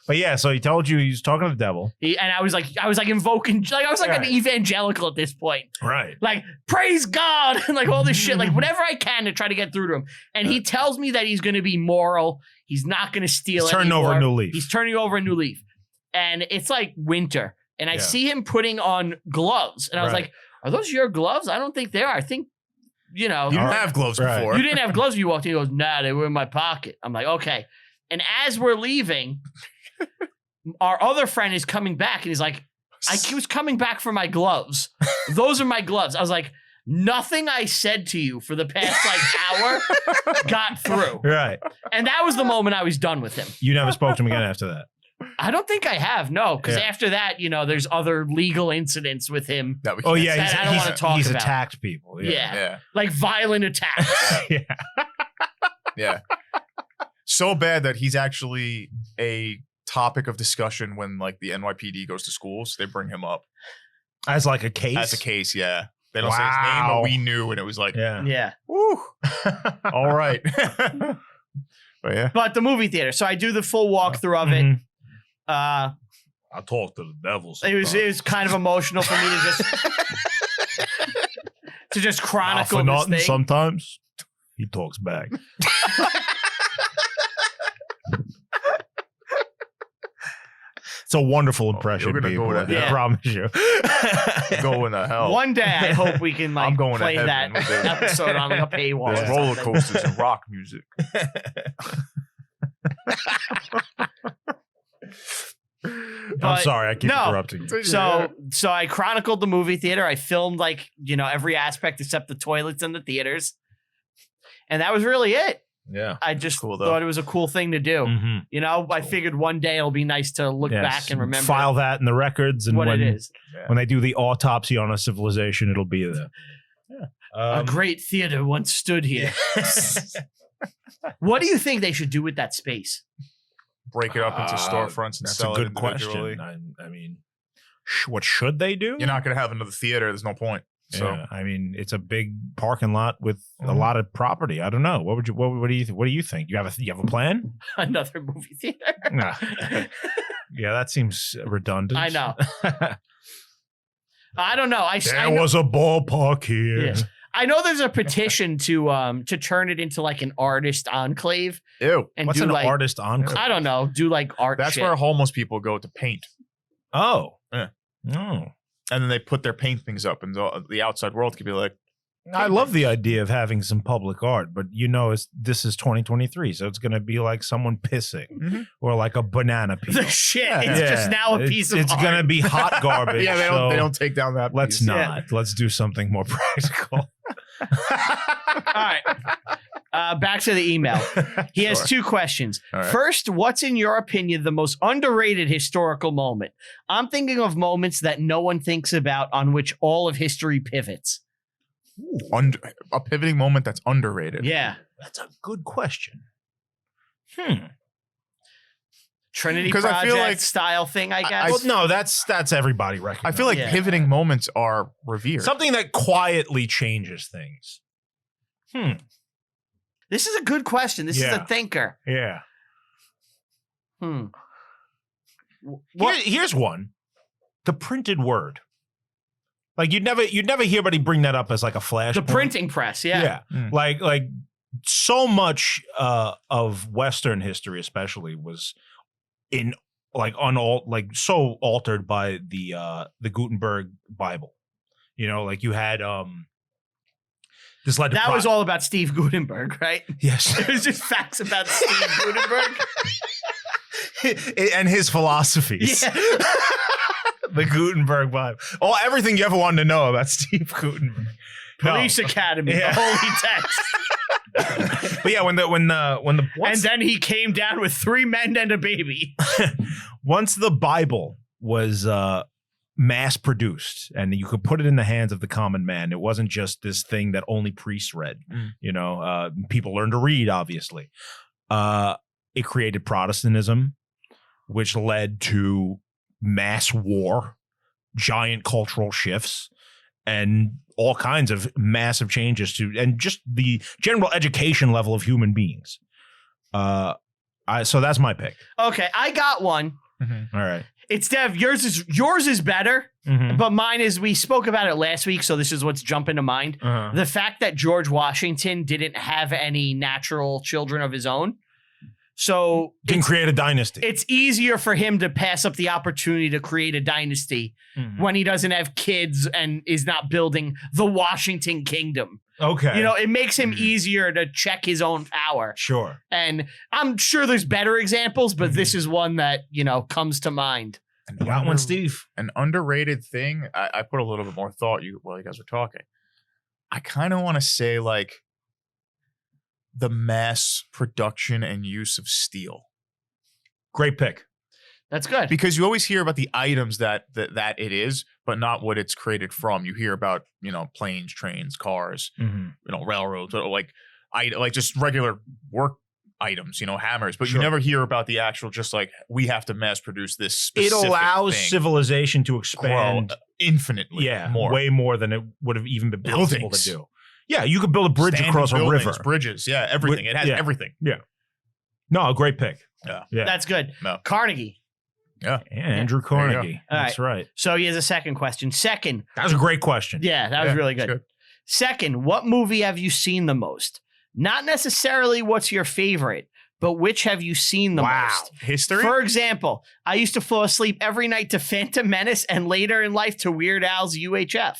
But yeah, so he told you he was talking to the devil. And I was like invoking, like I was like an evangelical at this point. Right. Like, praise God, and like all this shit, like whatever I can to try to get through to him. And he tells me that he's going to be moral. He's not going to steal He's turning over a new leaf. He's turning over a new leaf. And it's like winter. And I see him putting on gloves. And I was like, are those your gloves? I don't think they are. I think, you know. You didn't have gloves before. You didn't have gloves when you walked in. He goes, nah, they were in my pocket. I'm like, okay. And as we're leaving, our other friend is coming back and he's like, he was coming back for my gloves. Those are my gloves. I was like, nothing I said to you for the past hour got through. Right. And that was the moment I was done with him. You never spoke to him again after that. I don't think I have, no, because Yeah. after that, there's other legal incidents with him. That we Oh can't yeah, That I don't wanna talk he's about. attacked people. Yeah. Yeah. Like violent attacks. Yeah. Yeah. So bad that he's actually a topic of discussion when the NYPD goes to schools. They bring him up As like a case. as a case. Yeah. They don't say his name, Wow. but we knew, and it was like, Yeah. Yeah. woo. All right. But yeah. But the movie theater. So I do the full walkthrough of it. Mhm. Uh, I talk to the devil. it was kind of emotional for me to just chronicle this thing. Sometimes he talks back. It's a wonderful impression, you're gonna people. go to hell. I promise you. Going to hell. One day I hope we can I'm going to play that heaven with this. episode on a paywall. There's or roller something. coasters and rock music. I'm But sorry, I keep no. interrupting you. So I chronicled the movie theater. I filmed every aspect except the toilets in the theaters. And that was really it. Yeah. I just Cool, though. thought it was a cool thing to do. Mhm. I figured one day it'll be nice to look Yes. back and remember File that in the records, and what when, it is. when they do the autopsy on a civilization, it'll be there. A great theater once stood here. What do you think they should do with that space? Break it up into storefronts and That's sell a it good individually. question. I mean, what should they do? You're not going to have another theater. There's no point. So Yeah, I mean, it's a big parking lot with a Mhm. lot of property. I don't know. What do you think? You have a plan? Another movie theater? Nah. Yeah, that seems redundant. I know. I don't know. I There know, was a ballpark here. Yeah. I know there's a petition to turn it into an artist enclave ew. and What's do an artist enclave? I don't know, do art. That's shit. where homeless people go to paint. Oh. Yeah. Oh. And then they put their paintings up, and the outside world could be like, I love the idea of having some public art, but this is 2023, so it's going to be like someone pissing Mhm. or like a banana peel. the shit. Yeah. It's just now a piece of It's art. going to be hot garbage. yeah, they so don't take down that. Let's piece. not. Let's do something more practical. All right. Back to the email. He has Sure. 2 questions. All right. First, what's in your opinion the most underrated historical moment? I'm thinking of moments that no one thinks about on which all of history pivots. A pivoting moment that's underrated. Yeah. That's a good question. Trinity 'Cause I Project feel like- style thing, I guess. Well, no, that's everybody I recognizes. feel like Yeah. pivoting moments are revered. something that quietly changes things. This is a good question. This is Yeah. a thinker. Yeah. Here's one: the printed word. Like you'd never hear anybody bring that up as like a flash. The printing press, yeah. Mm. Like so much of Western history, especially, was in so altered by the Gutenberg Bible. Like you had this led to That was all about Steve Gutenberg, right? yes, It was just facts about Steve Gutenberg. and his philosophies. Yeah. The Gutenberg Bible. Everything you ever wanted to know about Steve Gutenberg. No. Police Academy, Yeah. the holy text. But yeah, when the And then he came down with 3 men and a baby. once the Bible was mass produced and you could put it in the hands of the common man, it wasn't just this thing that only priests read. People learned to read, obviously. It created Protestantism, which led to mass war, giant cultural shifts, and all kinds of massive changes and just the general education level of human beings. So that's my pick. Okay, I got one. Mhm. All right. It's Dev. Yours is better, but mine is, we spoke about it last week, so this is what's jumping to mind. Uh-huh. The fact that George Washington didn't have any natural children of his own. So Can create a dynasty. it's easier for him to pass up the opportunity to create a dynasty when he doesn't have kids and is not building the Washington Kingdom. Okay. It makes him easier to check his own power. Sure. And I'm sure there's better examples, but this is one that, comes to mind. You got one, Steve. An underrated thing. I put a little bit more thought while you guys were talking. I kind of want to say like the mass production and use of steel. Great pick. That's good. Because you always hear about the items that it is, but not what it's created from. You hear about, planes, trains, cars, railroads, or like just regular work items, hammers, but you never hear about the actual, just like, we have to mass produce this specific It allows thing. civilization to expand Infinitely more. way more than it would have even been possible to do. Yeah, you could build a bridge across a river. Bridges, everything. It has everything. Yeah. No, a great pick. Yeah. That's good. No. Carnegie. Yeah. Andrew Carnegie. That's right. So he has a second question. Second. That was a great question. Yeah, that was really good. Second, what movie have you seen the most? Not necessarily what's your favorite, but which have you seen the most? History? For example, I used to fall asleep every night to Phantom Menace and later in life to Weird Al's UHF.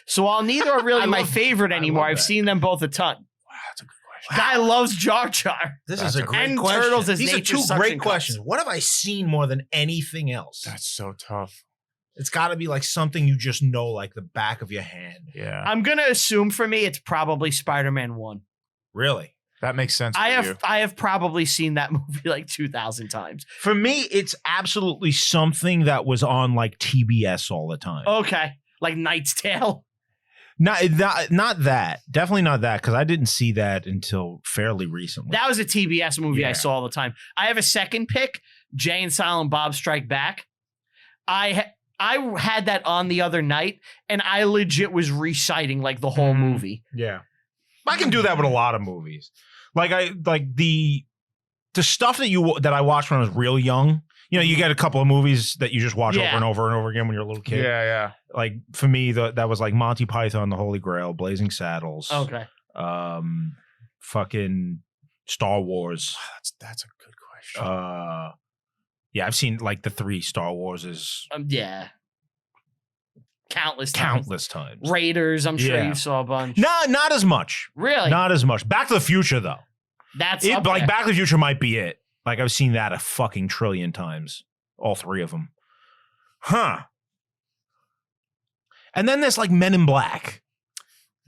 So while neither are really my favorite anymore, I've seen them both a ton. Wow, that's a good question. Guy loves Jar Jar. This is a great and question. Turtles as These are nature's two suction great cups. questions. What have I seen more than anything else? That's so tough. It's got to be like something you just know like the back of your hand. Yeah. I'm going to assume for me it's probably Spider-Man 1. Really? That makes sense. I for you. have probably seen that movie like 2,000 times. For me, it's absolutely something that was on like TBS all the time. Okay. Like Knight's Tale. Not that. Definitely not that, because I didn't see that until fairly recently. That was a TBS movie I Yeah. saw all the time. I have a second pick, Jay and Silent Bob Strike Back. I had that on the other night, and I legit was reciting like the whole movie. Yeah. I can do that with a lot of movies. Like the stuff that I watched when I was real young. You get a couple of movies that you just watch over and over and over again when you're a little kid. Yeah. Like for me, that was like Monty Python, The Holy Grail, Blazing Saddles. Okay. Fucking Star Wars. That's a good question. Yeah, I've seen like the 3 Star Warses Yeah. Countless times. Raiders, I'm sure Yeah. you saw a bunch. No, not as much. Really? Not as much. Back to the Future, though. That's up Like there. Back to the Future might be it. Like I've seen that a fucking trillion times. All 3 of them. Huh. And then there's like Men in Black.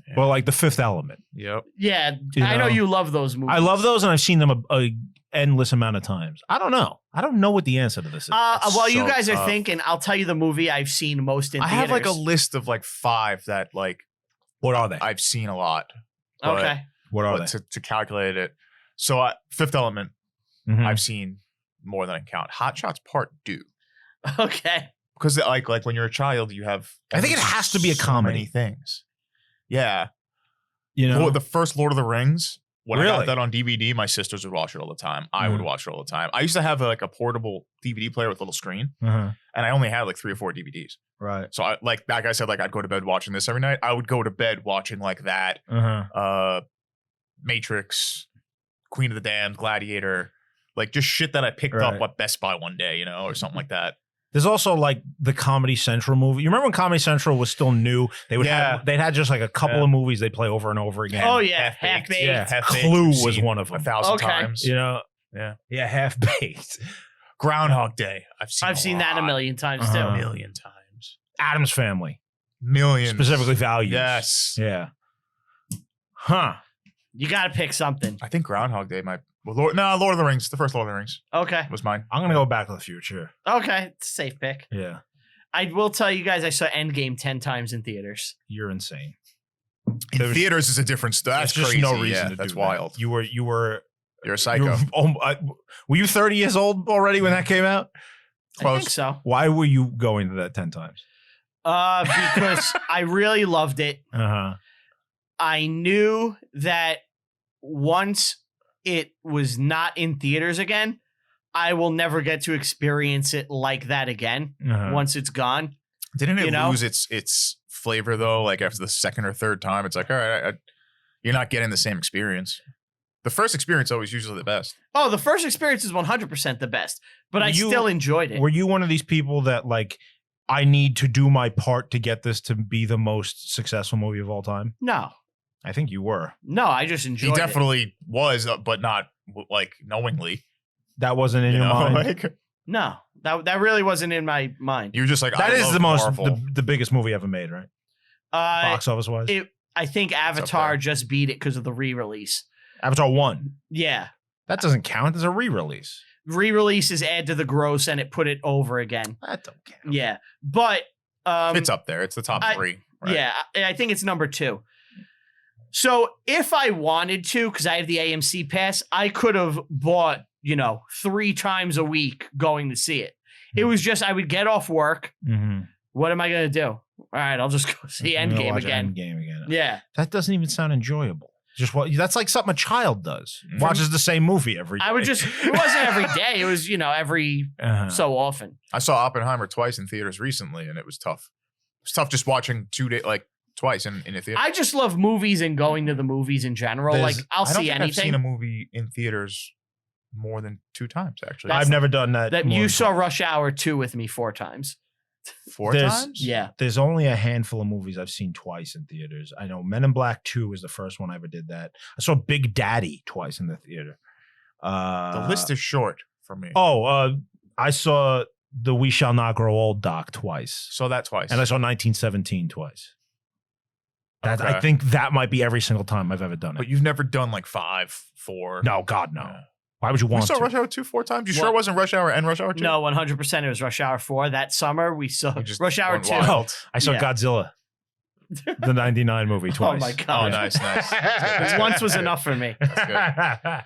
Yeah. Or like The Fifth Element. Yep. Yeah, You I know know? you love those movies. I love those, and I've seen them a endless amount of times. I don't know. I don't know what the answer to this is. While you so guys are tough. thinking, I'll tell you the movie I've seen most in I theaters. have like a list of like 5 that like What are they? I've seen a lot. but- Okay. What are but they? to calculate it. So Fifth Element, Mhm. I've seen more than I can count. Hot Shots Part 2. Okay. Because like when you're a child, you have. I think it only has to be a so comedy. many things. Yeah. You know, The first Lord of the Rings. When I Really? got that on DVD, my sisters would watch it all the time. I would watch it all the time. I used to have like a portable DVD player with a little screen, and I only had like 3 or 4 DVDs. right. So I like that guy said like I'd go to bed watching this every night. I would go to bed watching like that. Matrix, Queen of the Damned, Gladiator, like just shit that I picked up Right. at Best Buy one day, or something like that. There's also like the Comedy Central movie. You remember when Comedy Central was still new? They'd had just like a couple of movies they'd play over and over again. Oh yeah, Half-Baked. Half-Baked. Yeah, Half-Baked, Clue we've was seen one of them. 1,000 Okay. times. Yeah, Half Baked. Groundhog Day. I've seen that a lot. million times Uh-huh. A too. million times. Adam's Family, Millions. specifically Values. Yes. Yeah. Huh. You got to pick something. I think Groundhog Day might. Well, Lord of the Rings. The first Lord of the Rings Okay. was mine. I'm gonna go Back to the Future. Okay. It's a safe pick. Yeah. I will tell you guys I saw Endgame 10 times in theaters. You're insane. In There was- theaters is a different stuff. That's There's just crazy. no reason Yeah, to that's do wild. that. You were You're a psycho. Were you 30 years old already when that came out? I Close. think so. Why were you going to that 10 times? Because I really loved it. Uh-huh. I knew that once it was not in theaters again, I will never get to experience it like that again Uh-huh. once it's gone. Didn't it You know? lose its flavor though? Like after the second or third time, it's like, all right, you're not getting the same experience. The first experience is always usually the best. Oh, the first experience is 100% the best, but I You- still enjoyed it. Were you one of these people that like, I need to do my part to get this to be the most successful movie of all time? No, I think you were. I just enjoyed He it. definitely was, but not like knowingly. That wasn't in You your know? mind. Like, No, that really wasn't in my mind. you were just like, That I is love the most Marvel. the biggest movie ever made, right? Box office wise. I think Avatar just beat it because of the re-release. Avatar 1. Yeah. That doesn't count as a re-release. Re-releases add to the gross and it put it over again. That don't count. Yeah. But It's up there. It's the top 3. Right? Yeah, I think it's number 2. So if I wanted to, because I have the AMC pass, I could have bought, 3 times a week going to see it. It was just I would get off work. Mm-hmm. What am I going to do? All right, I'll just go see Endgame again. Endgame again. Yeah. That doesn't even sound enjoyable. That's like something a child does. Watches the same movie every day. I would just, it wasn't every day. It was, every so often. I saw Oppenheimer twice in theaters recently, and it was tough. It was tough just watching 2 days, twice in a theater. I just love movies and going to the movies in general. I'll see anything. I've seen a movie in theaters more than 2 times, actually. I've never done that. That you saw Rush Hour 2 with me 4 times. 4 times? Yeah. There's only a handful of movies I've seen twice in theaters. I know Men in Black 2 was the first one I ever did that. I saw Big Daddy twice in the theater. The list is short for me. I saw the We Shall Not Grow Old doc twice. Saw that twice. And I saw 1917 twice. Okay. I think that might be every single time I've ever done it. But you've never done 5, 4. No, God, no. Yeah. Why would you want We saw to? Rush Hour 2 4 times? You sure it wasn't Rush Hour and Rush Hour 2? No, 100% it was Rush Hour 4. That summer, we saw You just Rush Hour went 2. wild. I saw Yeah. Godzilla, the 99 movie, twice. Oh, my God. Oh, nice. This once was enough for me. That's good.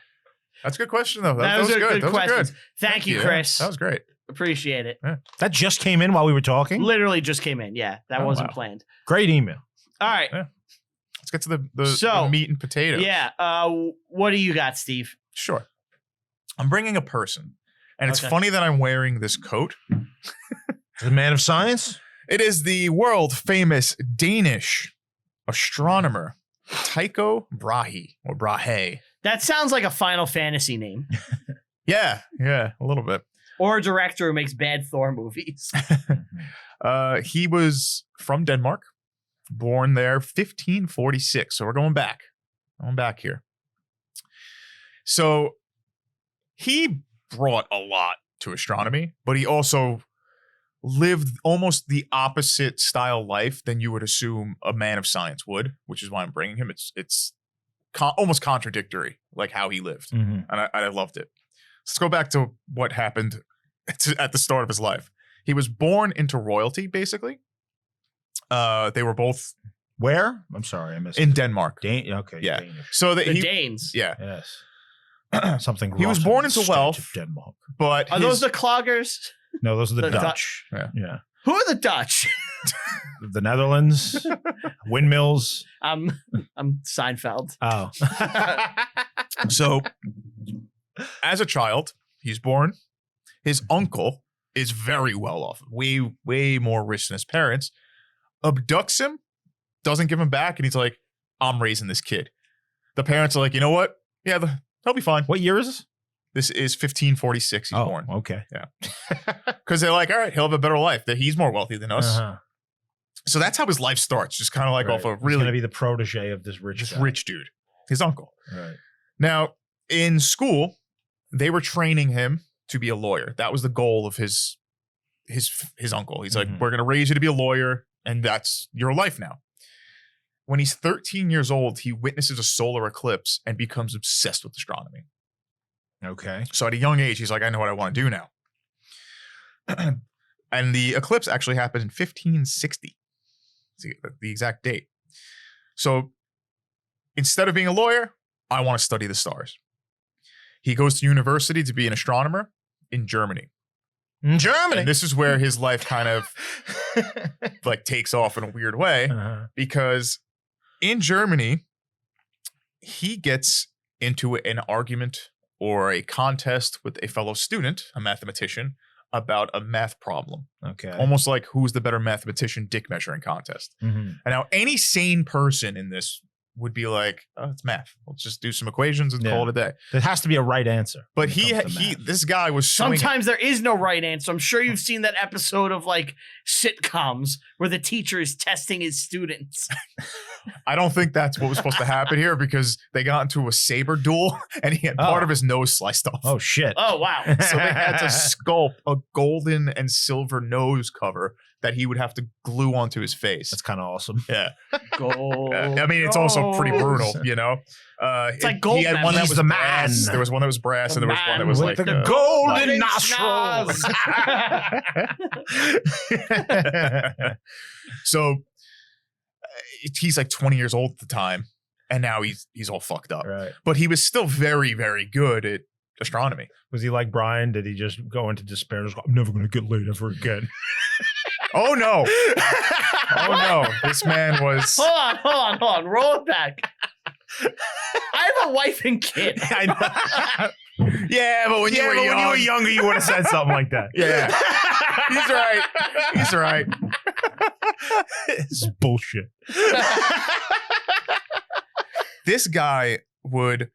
That's a good question, though. That was a good Those are question. Thank you, Chris. That was great. Appreciate it. That just came in while we were talking? Literally just came in. Yeah, that Oh, wasn't wow. planned. Great email. All right. Yeah. Let's get to the meat and potatoes. Yeah. What do you got, Steve? Sure. I'm bringing a person. And it's Okay. funny that I'm wearing this coat. The man of science? It is the world famous Danish astronomer Tycho Brahe or Brahe. That sounds like a Final Fantasy name. Yeah, a little bit. Or a director who makes bad Thor movies. He was from Denmark, born there 1546. So we're going back. Here. So he brought a lot to astronomy, but he also lived almost the opposite style life than you would assume a man of science would, which is why I'm bringing him. It's almost contradictory, like how he lived, Mm-hmm. and I loved it. Let's go back to what happened at the start of his life. He was born into royalty, basically. They were both Where? I'm sorry, I missed in it. Denmark. Okay. Yeah. Danish. So that The Danes. yeah, Yes. Something He was rough born in into the state wealth. of Denmark. but Are those the cloggers? No, those are the The Dutch. Yeah. Yeah. Who are the Dutch? The Netherlands, windmills. I'm Seinfeld. Oh. So, as a child, he's born. His uncle is very well off, way more rich than his parents. Abducts him, doesn't give him back, and he's like, "I'm raising this kid." The parents are like, "You know what? Yeah, he'll be fine." What year is this? This is 1546. He's born Okay. because they're like, "All right, he'll have a better life. That he's more wealthy than us." Uh-huh. So that's how his life starts, just kind of like Right. off a He's going to really be the protege of this rich guy. rich dude, his uncle. Right. Now, in school, they were training him to be a lawyer. That was the goal of his uncle. He's like, Mhm. "We're going to raise you to be a lawyer, and that's your life now." When he's 13 years old, he witnesses a solar eclipse and becomes obsessed with astronomy. Okay. So at a young age, he's like, "I know what I want to do now." And the eclipse actually happened in 1560. The exact date. So instead of being a lawyer, I want to study the stars. He goes to university to be an astronomer in Germany. In Germany. And this is where his life kind of like takes off in a weird way, Uh-huh. because in Germany, he gets into an argument or a contest with a fellow student, a mathematician, about a math problem. Okay. Almost like who's the better mathematician dick measuring contest. Mhm. And now any sane person in this would be like, "Oh, it's math. Let's just do some equations and Yeah. call it a day." There has to be a right answer. But when it comes to math. this guy was swinging. Sometimes there is no right answer. I'm sure you've seen that episode of like sitcoms where the teacher is testing his students. I don't think that's what was supposed to happen here because they got into a saber duel and he had part of his nose sliced off. Oh shit. Oh, wow. So they had to sculpt a golden and silver nose cover that he would have to glue onto his face. That's kind of awesome. Yeah. Gold. I mean, it's also pretty brutal, you know? It's like gold. He had one that He's was the brass. man. There was one that was brass, and there was one that was With like the golden schnoz. nostrils. So he's like 20 years old at the time, and now he's all fucked up. Right. But he was still very, very good at astronomy. Was he like Brian? Did he just go into despair? Just go, I'm never going to get laid ever again. Oh no! Oh no! This man was. Hold on. Roll it back. I have a wife and kid. I know. Yeah, but when you were younger, you would have said something like that. Yeah. He's right. He's right. It's bullshit. This guy would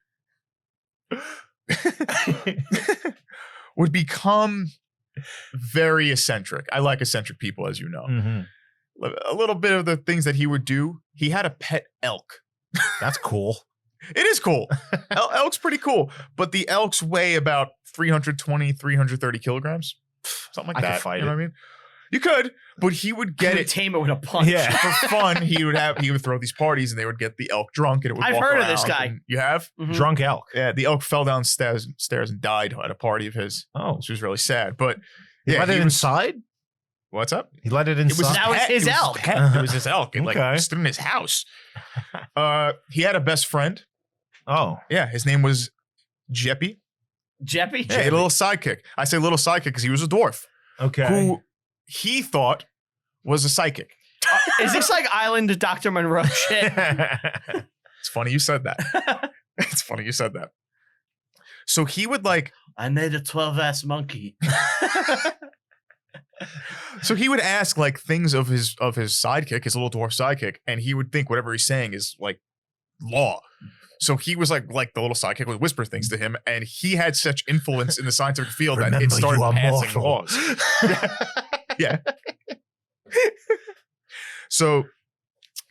become very eccentric. I like eccentric people, as you know. Mhm. A little bit of the things that he would do. He had a pet elk. That's cool. It is cool. Elk's pretty cool, but the elks weigh about 320, 330 kilograms, something like I that. could fight you know it. what I mean? You could, but he would get it Tame it with a punch. Yeah. for fun. He would throw these parties, and they would get the elk drunk, and it would. I've walk heard of this around, guy. and you have? Mhm. Drunk elk. Yeah, the elk fell downstairs and died at a party of his. Oh. Which was really sad. But He yeah, let it he was, inside? what's up? He let it It was inside? That was pet. his It elk. pet. It was his elk. It Okay. like stood in his house. He had a best friend. Oh. Yeah, his name was Jeppy. Jeppy? Yeah, a little sidekick. I say little sidekick because he was a dwarf Okay. who he thought was a psychic. Is this like Island of Dr. Monroe shit? It's funny you said that. It's funny you said that. So he would like. I made a 12-ass monkey. So he would ask like things of his sidekick, his little dwarf sidekick, and he would think whatever he's saying is like law. So he was like the little sidekick would whisper things to him, and he had such influence in the scientific field that it started passing laws. Yeah. So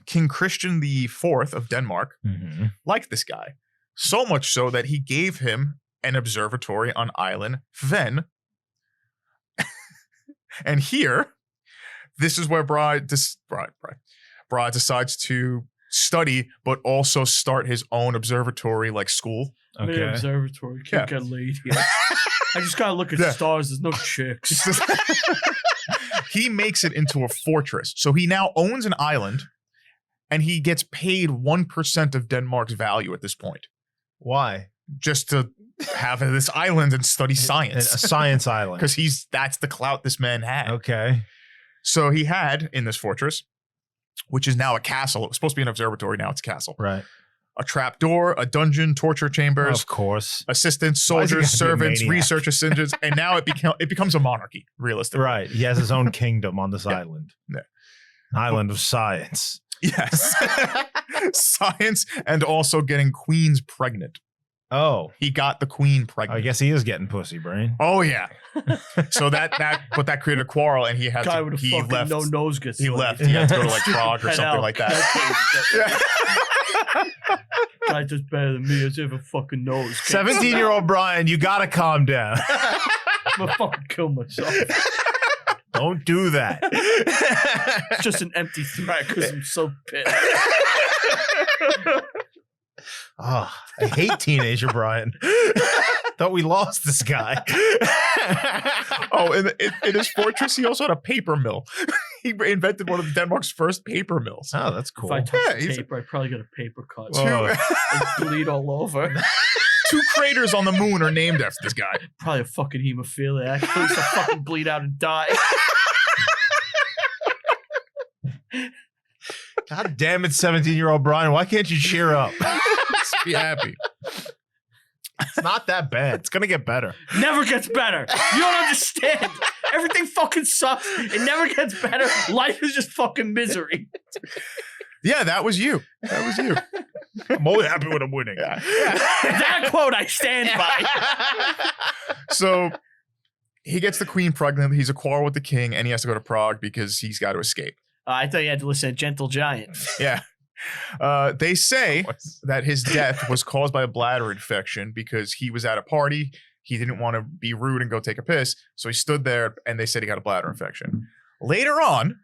King Christian IV of Denmark Mhm. liked this guy so much so that he gave him an observatory on island Ven. And here, this is where Brahe decides to study, but also start his own observatory like school. Made an Okay. observatory. Can't Yeah. get laid here. I just gotta look at Yeah. stars. There's no chicks. He makes it into a fortress. So he now owns an island, and he gets paid 1% of Denmark's value at this point, Why? just to have this island and study A science. science island. Because that's the clout this man had. Okay. So he had in this fortress, which is now a castle. It was supposed to be an observatory. Now it's a castle. Right. A trap door, a dungeon, torture chambers, Of course. assistants, Why is he soldiers, gotta be a servants, maniac? research assistants, and now it becomes a monarchy, realistically. Right. He has his own kingdom on this island. Yeah. An island of science. Yes. Science and also getting queens pregnant. Oh. He got the queen pregnant. I guess he is getting pussy, Brain. Oh yeah. So that created a quarrel, and he had Guy to. with a He fucking left. no nose gets He laid. left. He had to go to like Prague or Head something out. like that. Yeah. Guy just better than me. As if a fucking nose. 17-year-old Brian, you gotta calm down. I'm gonna fucking kill myself. Don't do that. It's just an empty threat because I'm so pissed. Oh, I hate teenager Brian. Thought we lost this guy. Oh, in his fortress, he also had a paper mill. He invented one of Denmark's first paper mills. Oh, that's If cool. I touch Yeah, the he's- paper, I'd probably get a paper cut. Whoa. And bleed all over. 2 craters on the moon are named after this guy. Probably a fucking hemophiliac. At least I'll fucking bleed out and die. God damn it, 17-year-old Brian. Why can't you cheer up? Just be happy. It's not that bad. It's gonna get better. Never gets better. You don't understand. Everything fucking sucks. It never gets better. Life is just fucking misery. Yeah, that was you. That was you. I'm only happy when I'm winning. That quote I stand by. So he gets the queen pregnant. He's a quarrel with the king, and he has to go to Prague because he's got to escape. I thought you had to listen to Gentle Giant. Yeah. They say that his death was caused by a bladder infection because he was at a party. He didn't want to be rude and go take a piss. So he stood there and they said he got a bladder infection. Later on,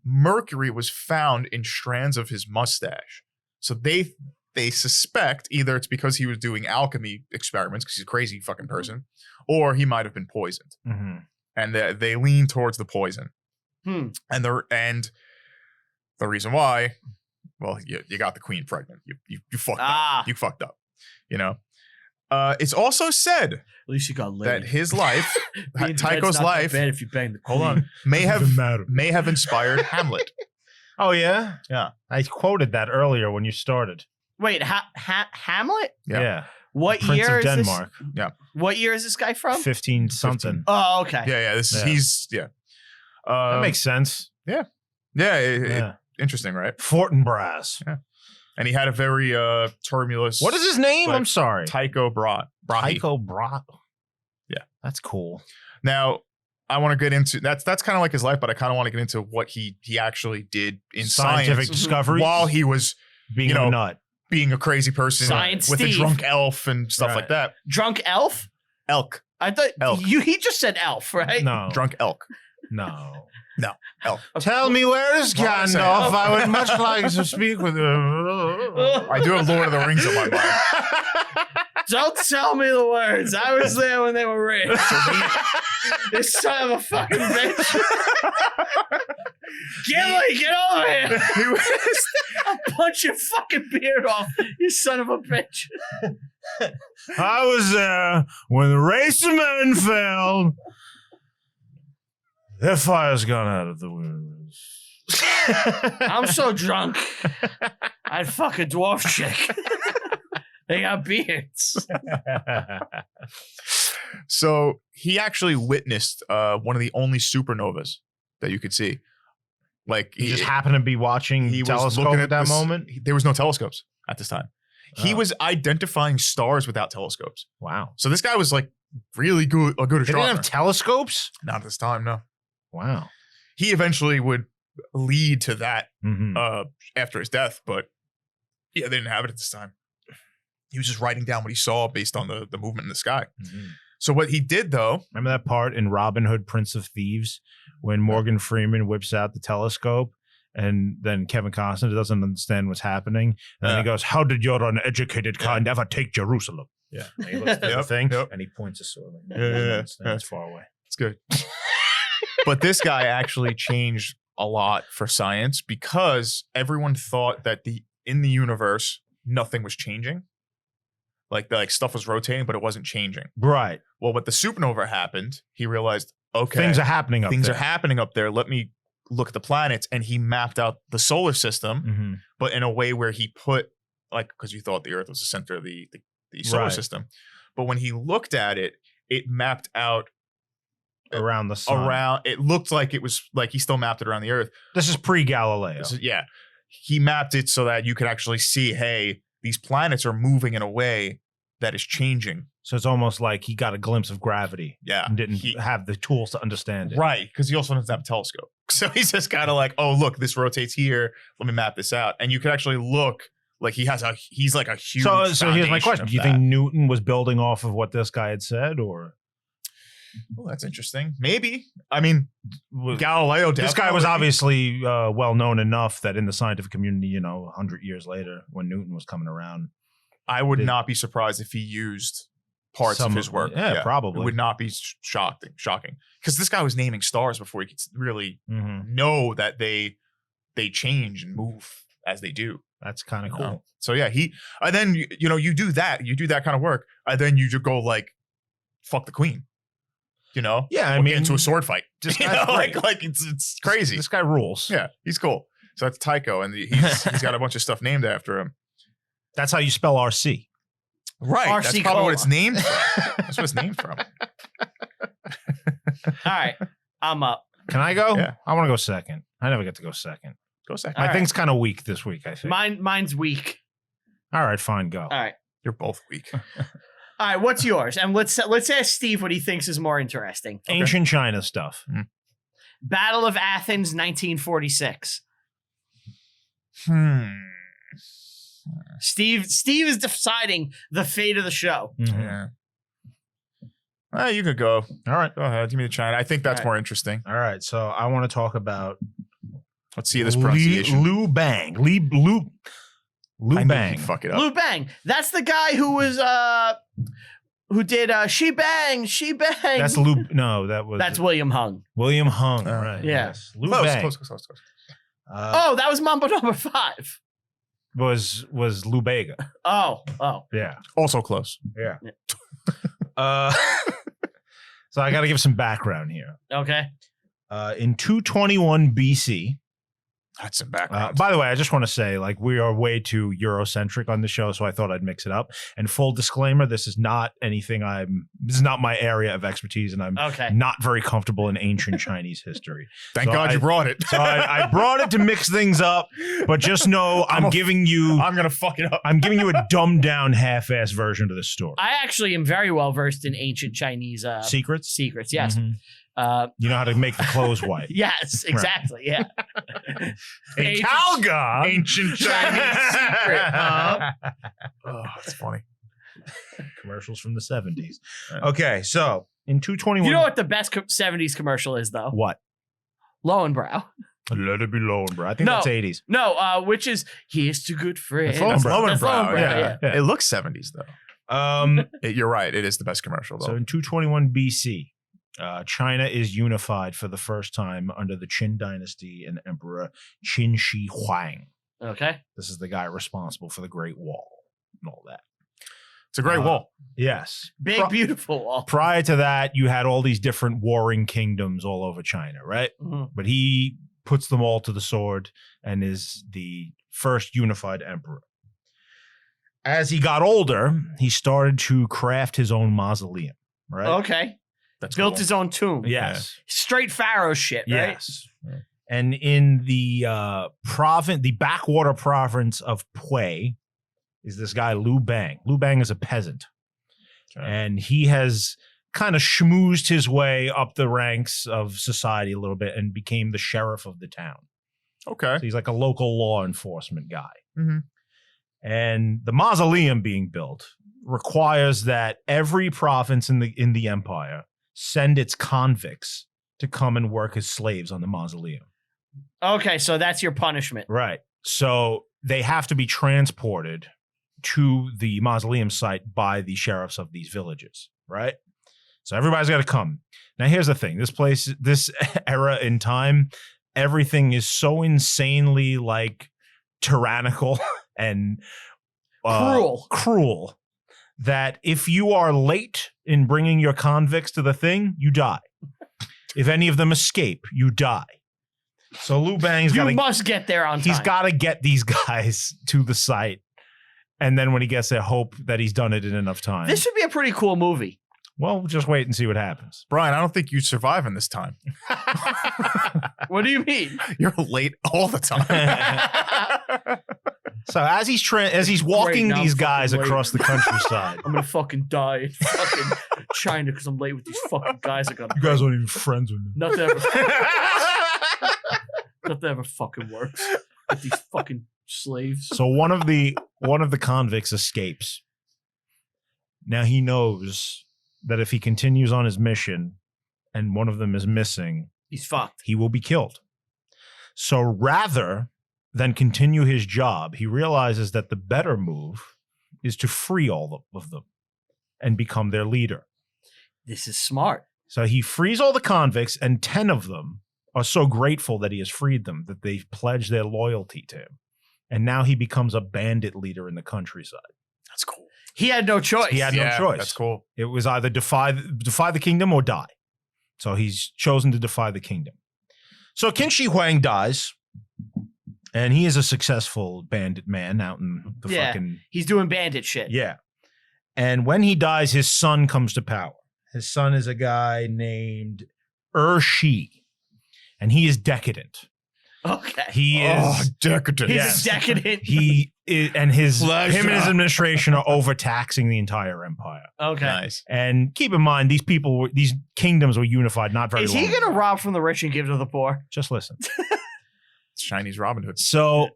mercury was found in strands of his mustache. So they suspect either it's because he was doing alchemy experiments because he's a crazy fucking person, or he might have been poisoned. Mm-hmm. And they lean towards the poison. And the reason why, well, you got the queen pregnant. You fucked up. You fucked up. You know. It's also said At least you got laid. that his life, Being Tycho's dead's not that life, bad if you bang the queen. Hold on. may Doesn't matter. have inspired Hamlet. Oh, yeah? Yeah. I quoted that earlier when you started. Wait, Hamlet? Yeah. What Prince year of is Denmark. this? Yeah. What year is this guy from? 15 something. Oh, okay. Yeah. That makes sense. Interesting, right? Fortinbras. Yeah. And he had a very turbulent. What is his name? Like, I'm sorry. Tycho Brahe. Tycho Brahe. Yeah. That's cool. Now, I want to get into that's kind of like his life, but I kind of want to get into what he actually did in Scientific science discovery. while he was Being a nut. being a crazy person Science with Steve. a drunk elf and stuff Right. like that. Drunk elf? Elk. I thought Elk. he just said elf, right? No. Drunk elk. No. Elk. Tell me, where is What am I saying? Gandalf? I would much like to speak with you. I do have Lord of the Rings on my mind. Don't tell me the words. I was there when they were written. This son of a fucking bitch. Gimli, get over here. He was- I'll punch your fucking beard off, you son of a bitch. I was there when the race of men fell. Their fire's gone out of the windows. I'm so drunk. I'd fuck a dwarf chick. They got beards. So he actually witnessed one of the only supernovas that you could see. Like He just happened to be watching he was telescope looking at that this- moment. There was no telescopes at this time. He Oh. was identifying stars without telescopes. Wow. So this guy was like really good, a good They didn't astronomer. have telescopes? Not at this time, no. Wow. He eventually would lead to that Mm-hmm. after his death, but yeah, they didn't have it at this time. He was just writing down what he saw based on the movement in the sky. So what he did though, Remember that part in Robin Hood, Prince of Thieves, when Morgan Freeman whips out the telescope and then Kevin Costner doesn't understand what's happening. And then he goes, "How did your uneducated kind ever take Jerusalem?" Yeah. And he looks at the Yep, thing yep. and he points a sword. Like, Yeah. It's far away. it's good. But this guy actually changed a lot for science because everyone thought that in the universe nothing was changing. Like stuff was rotating, but it wasn't changing. Right. Well, when the supernova happened, he realized, okay, Things are happening up things there. are happening up there. Let me look at the planets. And he mapped out the solar system, Mm-hmm. but in a way where he put, like, because you thought the Earth was the center of the solar Right. system. But when he looked at it, it mapped out Around the sun. it looked like it was like he still mapped it around the Earth. This is pre-Galileo. This is- yeah. He mapped it so that you could actually see, hey, these planets are moving in a way that is changing. So it's almost like he got a glimpse of gravity Yeah. and didn't have the tools to understand it. Right. Because he also doesn't have a telescope. So he's just kind of like, oh, look, this rotates here. Let me map this out. And you could actually look like he's like a huge. So here's my foundation question. of Do you that. think Newton was building off of what this guy had said, or Oh, that's interesting. Maybe. I mean, Galileo. this guy was definitely. obviously well known enough that in the scientific community, 100 years later, when Newton was coming around, I would did- not be surprised if he used parts Some of his of- work. yeah, probably. It would not be shocking because this guy was naming stars before he could really Mm-hmm. know that they change and move as they do. That's kind of you cool. know? So yeah, and then you do that kind of work, and then you just go like, fuck the queen. Yeah, I Or mean, get into a sword fight. this You guy's know, great. like it's crazy. This guy rules. Yeah, he's cool. So that's Tycho, and he's got a bunch of stuff named after him. That's how you spell RC. Right. RC That's probably what it's Cola. named from. That's what it's named from. All right, I'm up. Can I go? Yeah. I want to go second. I never get to go second. Go second. My All thing's kind of weak this week, I think. Mine's weak. All right, fine, go. All right. You're both weak. All right, what's yours? And let's ask Steve what he thinks is more interesting. Ancient China stuff. Battle of Athens, 1946. Steve is deciding the fate of the show. Mhm. Yeah. Well, you could go. All right. Go ahead. Give me the China. I think that's All right. more interesting. All right. So I want to talk about Let's see this pronunciation. Liu Bang. Liu I knew Bang. you'd fuck it up. Liu Bang. That's the guy who was who did She Bang. That's Liu. No, that was That's William Hung. William Hung. Oh, Right. yeah. Yes. Liu Close, Bang close. Oh, that was Mambo number 5. was Liu Bega. Oh. Yeah. Also close. Yeah. So I got to give some background here. Okay. In 221 BC. That's some background. By the way, I just want to say, like, we are way too Eurocentric on the show, so I thought I'd mix it up. And full disclaimer, this is not anything this is not my area of expertise, and I'm Okay. not very comfortable in ancient Chinese history. Thank so God you brought it. So I brought it to mix things up, but just know I'm giving you I'm gonna fuck it up. a dumbed down, half-ass version of the story. I actually am very well versed in ancient Chinese Secrets? secrets. Yes. Mhm. You know how to make the clothes white. Yes, exactly. Yeah. In Calgon, Ancient Chinese secret. Huh? Oh, that's funny. commercials from the 70s. Okay, so in 221, You know what the best 70s commercial is, though? What? Lowenbrow. Let it be Lowenbrow. I think No. that's 80s. No, which is here's to good friends. That's Lowenbrow. That's Lowenbrow, yeah. Yeah. It looks 70s though. You're right. It is the best commercial though. So in 221 BC, China is unified for the first time under the Qin dynasty and Emperor Qin Shi Huang. Okay. This is the guy responsible for the Great Wall and all that. It's a great wall. Yes. Big, beautiful wall. Prior to that, you had all these different warring kingdoms all over China, right? Mhm. But he puts them all to the sword and is the first unified emperor. As he got older, he started to craft his own mausoleum, right? Okay. That's Built cool. his own tomb. Yes. Straight pharaoh shit, right? Yes. And in the the backwater province of Pui, is this guy Liu Bang. Liu Bang is a peasant. Okay. And he has kind of schmoozed his way up the ranks of society a little bit and became the sheriff of the town. Okay. So he's like a local law enforcement guy. Mhm. And the mausoleum being built requires that every province in the empire send its convicts to come and work as slaves on the mausoleum. Okay, so that's your punishment. Right. So they have to be transported to the mausoleum site by the sheriffs of these villages, right? So everybody's got to come. Now, here's the thing. This era in time, everything is so insanely like tyrannical and cruel that if you are late in bringing your convicts to the thing, you die. If any of them escape, you die. So Liu Bang's You must get there on time. He's got to get these guys to the site. And then when he gets there, hope that he's done it in enough time. This would be a pretty cool movie. Well, just wait and see what happens. Brian, I don't think you survive in this time. What do you mean? You're late all the time. So as he's walking now I'm these guys fucking late. across the countryside. I'm gonna fucking die in fucking China because I'm late with these fucking guys I got. You guys aren't even friends with me. Nothing ever fucking works with these fucking slaves. So one of the convicts escapes. Now he knows that if he continues on his mission and one of them is missing, He's fucked. he will be killed. So rather than continue his job, he realizes that the better move is to free all of them and become their leader. This is smart. So he frees all the convicts, and 10 of them are so grateful that he has freed them that they pledge their loyalty to him. And now he becomes a bandit leader in the countryside. That's cool. He had no choice. He had no choice. That's cool. It was either defy the kingdom or die. So he's chosen to defy the kingdom. So Qin Shi Huang dies, and he is a successful bandit man out in the fucking... He's doing bandit shit. Yeah. And when he dies, his son comes to power. His son is a guy named Shi, and he is decadent. Okay. He is decadent. He's yes. decadent. He is, and him Pleasure. and his administration are overtaxing the entire empire. Okay. Nice. And keep in mind, these kingdoms were unified not very Is long he going to ago. rob from the rich and give to the poor? Just listen. It's Chinese Robin Hood. So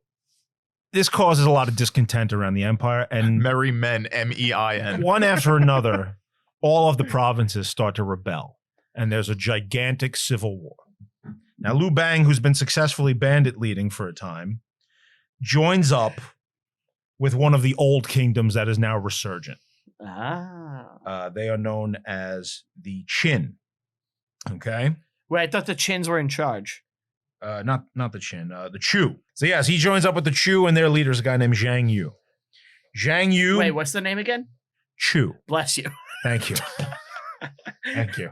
this causes a lot of discontent around the empire, and Merry men, MEIN. one after another, all of the provinces start to rebel, and there's a gigantic civil war. Now, Liu Bang, who's been successfully bandit leading for a time, joins up with one of the old kingdoms that is now resurgent. They are known as the Qin. Okay? Wait, I thought the Chins were in charge. Not the Qin, the Chu. So yes, he joins up with the Chu, and their leader is a guy named Zhang Yu. Zhang Yu. Wait, what's the name again? Chu. Bless you. Thank you. Thank you.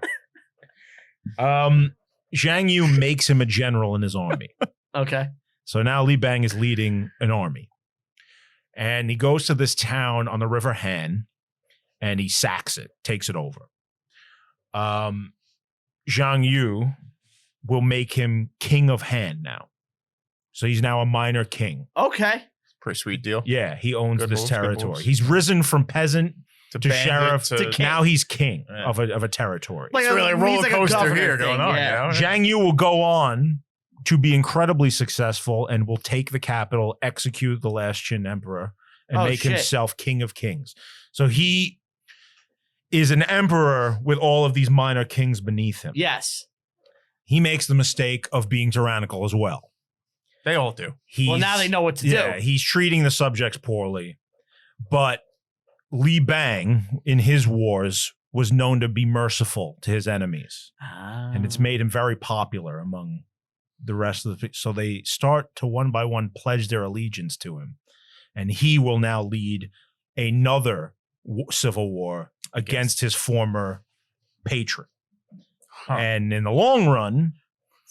Zhang Yu makes him a general in his army. Okay. So now Liu Bang is leading an army. And he goes to this town on the River Han, and he sacks it, takes it over. Zhang Yu will make him king of Han now. So he's now a minor king. Okay. Pretty sweet deal. Yeah, he owns Good this moves, good territory. moves. He's risen from peasant to bandit sheriff to king. now he's king Yeah. of a territory. Like It's really a he's roller like a coaster governor here thing, going on. yeah. You know? Zhang Yu will go on to be incredibly successful and will take the capital, execute the last Qin emperor, and Oh, make shit. himself king of kings. So he is an emperor with all of these minor kings beneath him. Yes. He makes the mistake of being tyrannical as well. They all do. Well, now they know what to Yeah, do. he's treating the subjects poorly. But Liu Bang, in his wars, was known to be merciful to his enemies. And it's made him very popular among the rest of the people. So they start to one by one pledge their allegiance to him. And he will now lead another civil war against his former patron. Huh. And in the long run,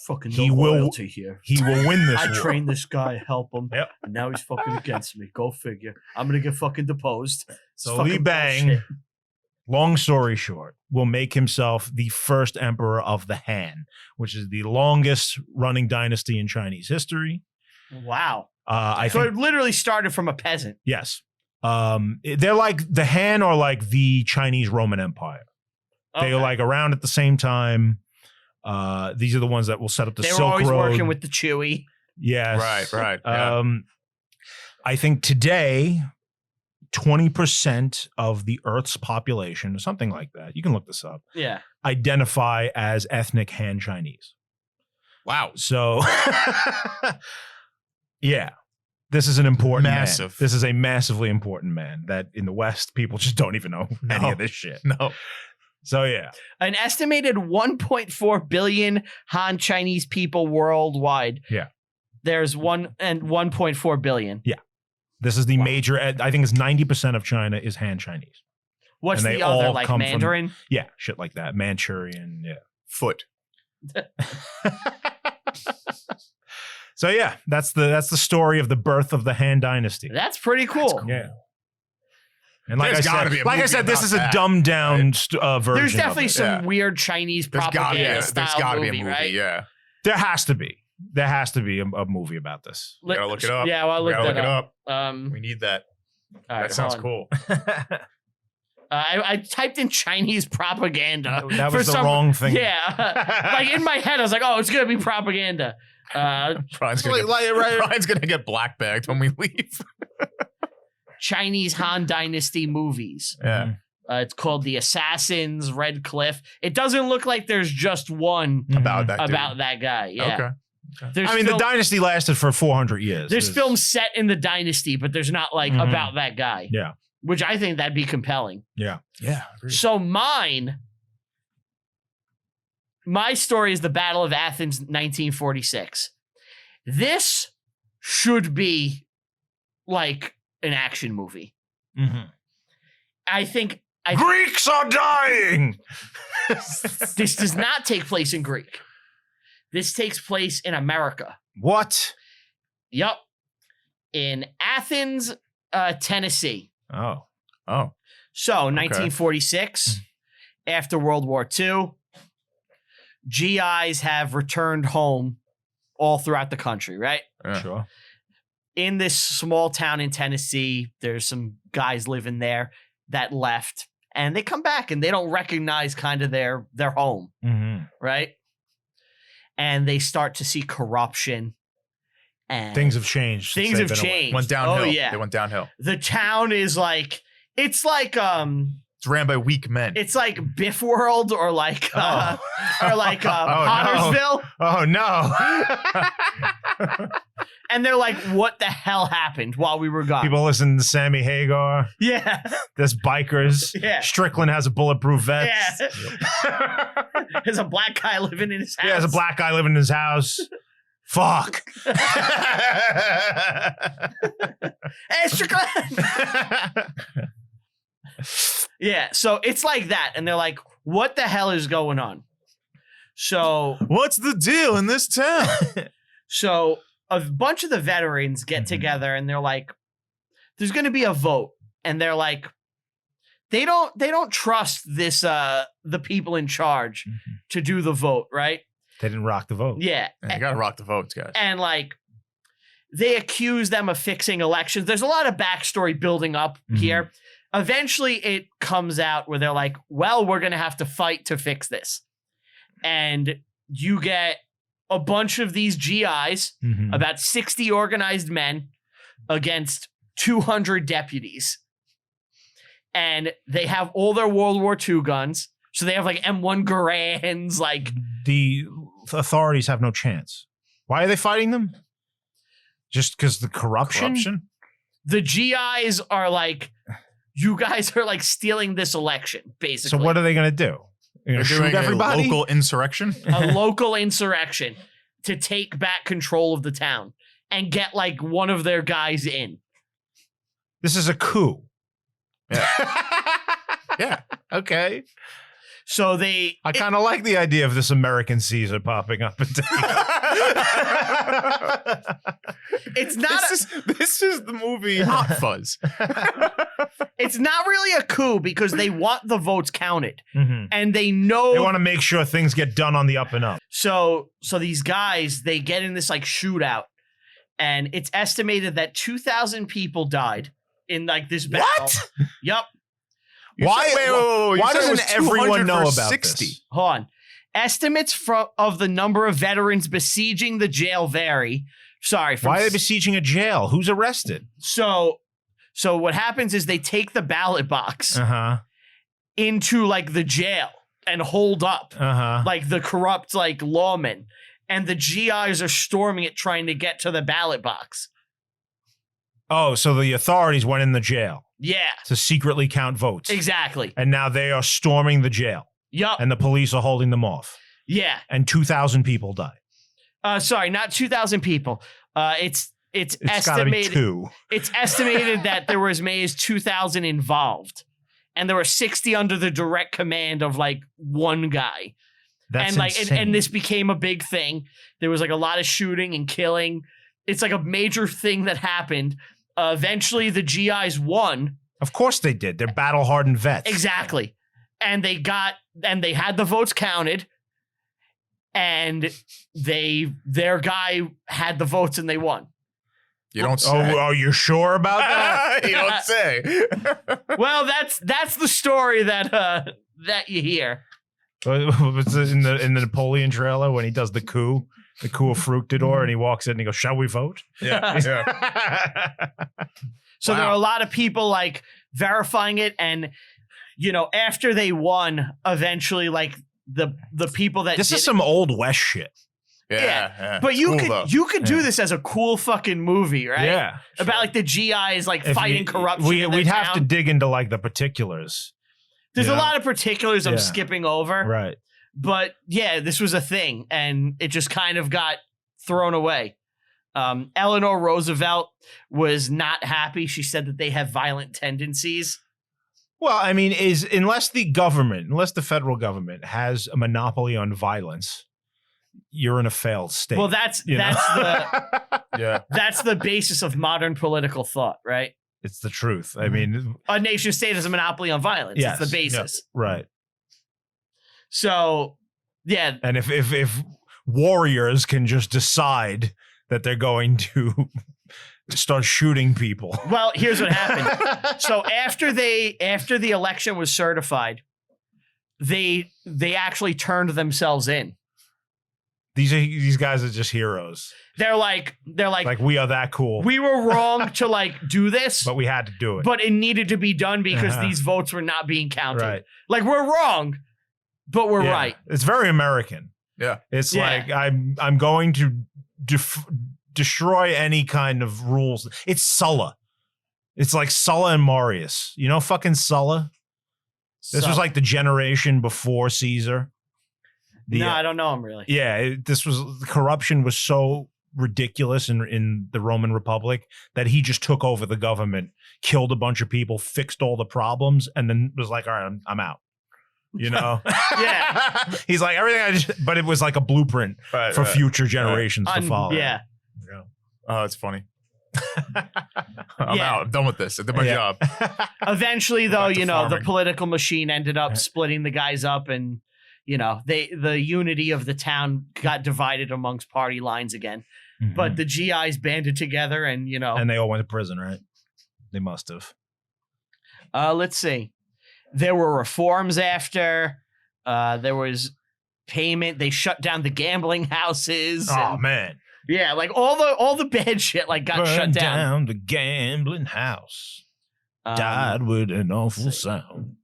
fucking he no will- loyalty here. he will win this I war. trained this guy, help him, Yep. and now he's fucking against me. Go figure. I'm gonna get fucking deposed. It's So fucking Liu Bang, bullshit. long story short, will make himself the first emperor of the Han, which is the longest running dynasty in Chinese history. Wow. I So think it literally started from a peasant. yes. They're like the Han are like the Chinese Roman Empire. They Okay. are like around at the same time. These are the ones that will set up the They were Silk always Road. working with the Chewy. Yes. Right. Yeah. I think today, 20% of the Earth's population, something like that, you can look this up, Yeah. identify as ethnic Han Chinese. Wow. So, yeah, this is an important Massive. man. This is a massively important man that in the West, people just don't even know any No. of this shit. No. So, yeah. An estimated 1.4 billion Han Chinese people worldwide. Yeah. There's 1.4 billion. This is the Wow. major, I think it's 90% of China is Han Chinese. What's And they the other, all like come from- Mandarin? Yeah, shit like that. Manchurian, yeah. Foot. So yeah, that's the story of the birth of the Han Dynasty. That's pretty cool. Yeah. And like There's I gotta said, be a like I movie said, this about is a that, dumbed down version. There's definitely of it. some Yeah. weird Chinese There's propaganda style there's gotta movie, be a movie. right? Yeah. There has to be. There has to be a movie about this. We gotta look it up. Yeah, well, I We looked gotta that look it up. up. We need that. All right, That sounds hold on. cool. I typed in Chinese propaganda. That for was the some- wrong thing. Yeah. Like in my head, I was like, oh, it's going to be propaganda. Brian's gonna get black bagged when we leave. Chinese Han Dynasty movies. Yeah. It's called The Assassins, Red Cliff. It doesn't look like there's just one About that. about that guy. Yeah. Okay. There's I mean, film- the dynasty lasted for 400 years. There's films set in the dynasty, but there's not like Mhm. about that guy. Yeah. Which I think that'd be compelling. Yeah. Yeah. So my story is the Battle of Athens, 1946. This should be like an action movie. Mhm. I think Greeks are dying. this does not take place in Greek. This takes place in America. What? Yep. In Athens, Tennessee. Oh. Oh. So, 1946, after World War II, GIs have returned home all throughout the country, right? Yeah. Sure. In this small town in Tennessee, there's some guys living there that left, and they come back and they don't recognize kind of their home, Mm-hmm. right? And they start to see corruption And Things have changed. since things they've have been away. changed. Went downhill. Oh yeah, They went downhill. the town is like it's like It's ran by weak men. it's like Biff World or like Oh. Pottersville, Oh no! and they're like, "What the hell happened while we were gone?" People listen to Sammy Hagar. Yeah, There's bikers. Yeah. Strickland has a bulletproof vest. yeah. There's a black guy living in his house. Yeah, there's a black guy living in his house. Fuck. Hey, Strickland. Yeah, so it's like that, and they're like, "What the hell is going on?" So, What's the deal in this town? so a bunch of the veterans get together, and they're like, "There's going to be a vote," and they're like, they don't trust this the people in charge to do the vote, right? They didn't rock the vote. Yeah, You gotta rock the votes, guys. and like they accuse them of fixing elections. There's a lot of backstory building up here. Eventually it comes out where they're like, well, we're going to have to fight to fix this. And you get a bunch of these GIs, about 60 organized men against 200 deputies. And they have all their World War II guns. So they have like M1 Garands, like The authorities have no chance. Why are they fighting them? Just because the corruption? the GIs are like, you guys are like stealing this election, basically. So what are they going to do? They're They're going to doing shoot everybody? a local insurrection. A local insurrection to take back control of the town and get like one of their guys in. This is a coup. Yeah. Okay. So they I kind of like the idea of this American Caesar popping up and it's not This is the movie Hot Fuzz. it's not really a coup because they want the votes counted Mhm. and they know They want to make sure things get done on the up and up. so these guys, they get in this like shootout, and it's estimated that 2,000 people died in like this battle. What? Yup. Why doesn't everyone know about 60? this? Hold on. Estimates of the number of veterans besieging the jail vary. Sorry. Why are they besieging a jail? Who's arrested? So what happens is they take the ballot box Uh-huh. into like the jail and hold up Uh-huh. like the corrupt like lawmen, and the GIs are storming it trying to get to the ballot box. Oh, so the authorities went in the jail Yeah, to secretly count votes. exactly. And now they are storming the jail, Yup. and the police are holding them off. Yeah. And 2,000 people die. Sorry, not 2,000 people. It's It's got to be estimated. two. It's estimated that there were as many as 2,000 involved, and there were 60 under the direct command of like one guy. That's and like insane. and this became a big thing. There was like a lot of shooting and killing. It's like a major thing that happened. Eventually, the GIs won. Of course they did. They're battle-hardened vets. Exactly, and they had the votes counted, and their guy had the votes and they won. You don't say. Oh, are you sure about that? You don't say. Well, that's the story that you hear. Was it in the Napoleon trailer when he does the coup of Fructidor, and he walks in and he goes, "Shall we vote?" Yeah. Yeah. So there Wow. are a lot of people like verifying it, and after they won, eventually like the people that This did is some old West shit. Yeah. but It's you cool, could though. you could do Yeah. this as a cool fucking movie, right? Yeah, About like the GIs like If fighting you- corruption. in their We'd have to town. dig into like the particulars. There's you a know? lot of particulars I'm Yeah. skipping over, Right. but yeah, this was a thing, and it just kind of got thrown away. Eleanor Roosevelt was not happy. She said that they have violent tendencies. Well, I mean, unless the federal government has a monopoly on violence, you're in a failed state. Well, that's you know? Yeah. that's the basis of modern political thought, right? It's the truth. I mean, A nation state has a monopoly on violence. yes, It's the basis. right. So, yeah, And if warriors can just decide that they're going to start shooting people. well, here's what happened. So after the election was certified, they actually turned themselves in. These guys are just heroes. They're like Like we are that cool, we were wrong to like do this, but we had to do it. but it needed to be done because these votes were not being counted. Right. Like we're wrong, but we're Yeah. right. It's very American. Yeah. It's Yeah. like I'm going to destroy any kind of rules. It's Sulla. It's like Sulla and Marius. You know, fucking Sulla. This was like the generation before Caesar. No, I don't know him really. Yeah, corruption was so ridiculous in the Roman Republic that he just took over the government, killed a bunch of people, fixed all the problems, and then was like, all right, I'm out. You know? Yeah. He's like, but it was like a blueprint for future generations to follow. Yeah. Oh, it's funny. I'm out. I'm done with this. I did my job. Eventually, though, Back to the farming. political machine ended up splitting the guys up, and the unity of the town got divided amongst party lines again. Mhm. But the GIs banded together, and and they all went to prison, right? They must have. let's see. There were reforms after. There was payment. They shut down the gambling houses. Oh and- man. yeah, like all the bad shit like got shut Burned down. the gambling house. Died with an awful sound.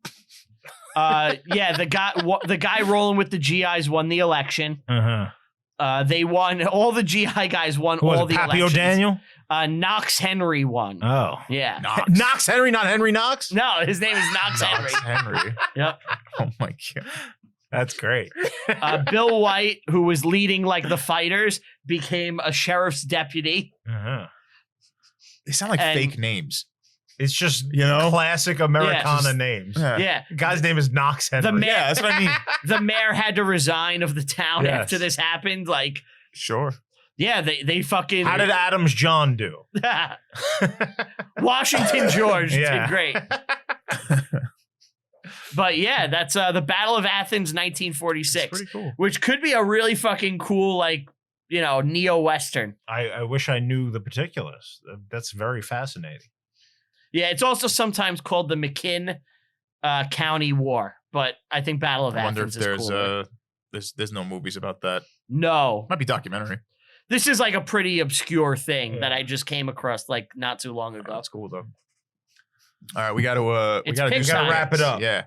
The guy rolling with the GIs won the election. Uh-huh. They won. All the GI guys won Who was all it, the Papio elections. Daniel? Knox Henry won. Oh. Yeah. Knox Henry, not Henry Knox? No, his name is Knox Henry. Henry. Yep. Oh my god. That's great. Bill White, who was leading like the fighters, became a sheriff's deputy. Uh-huh. They sound like And- fake names. It's just, classic Americana just- names. Yeah. The guy's name is Knox Henry. The mayor, Yeah, that's what I mean. the mayor had to resign of the town Yes. after this happened. Like, Sure. yeah, they fucking. How did Adams John do? Washington George Yeah. did great. But yeah, that's the Battle of Athens, 1946, Pretty cool. which could be a really fucking cool, like, neo-Western. I wish I knew the particulars. That's very fascinating. Yeah, it's also sometimes called the McKinn County War, but I think Battle of I wonder if Athens is there's cooler. there's no movies about that. No. Might be documentary. This is like a pretty obscure thing that I just came across like not too long ago. That's cool though. All right, we got to It's do pig some science. wrap it up. Yeah.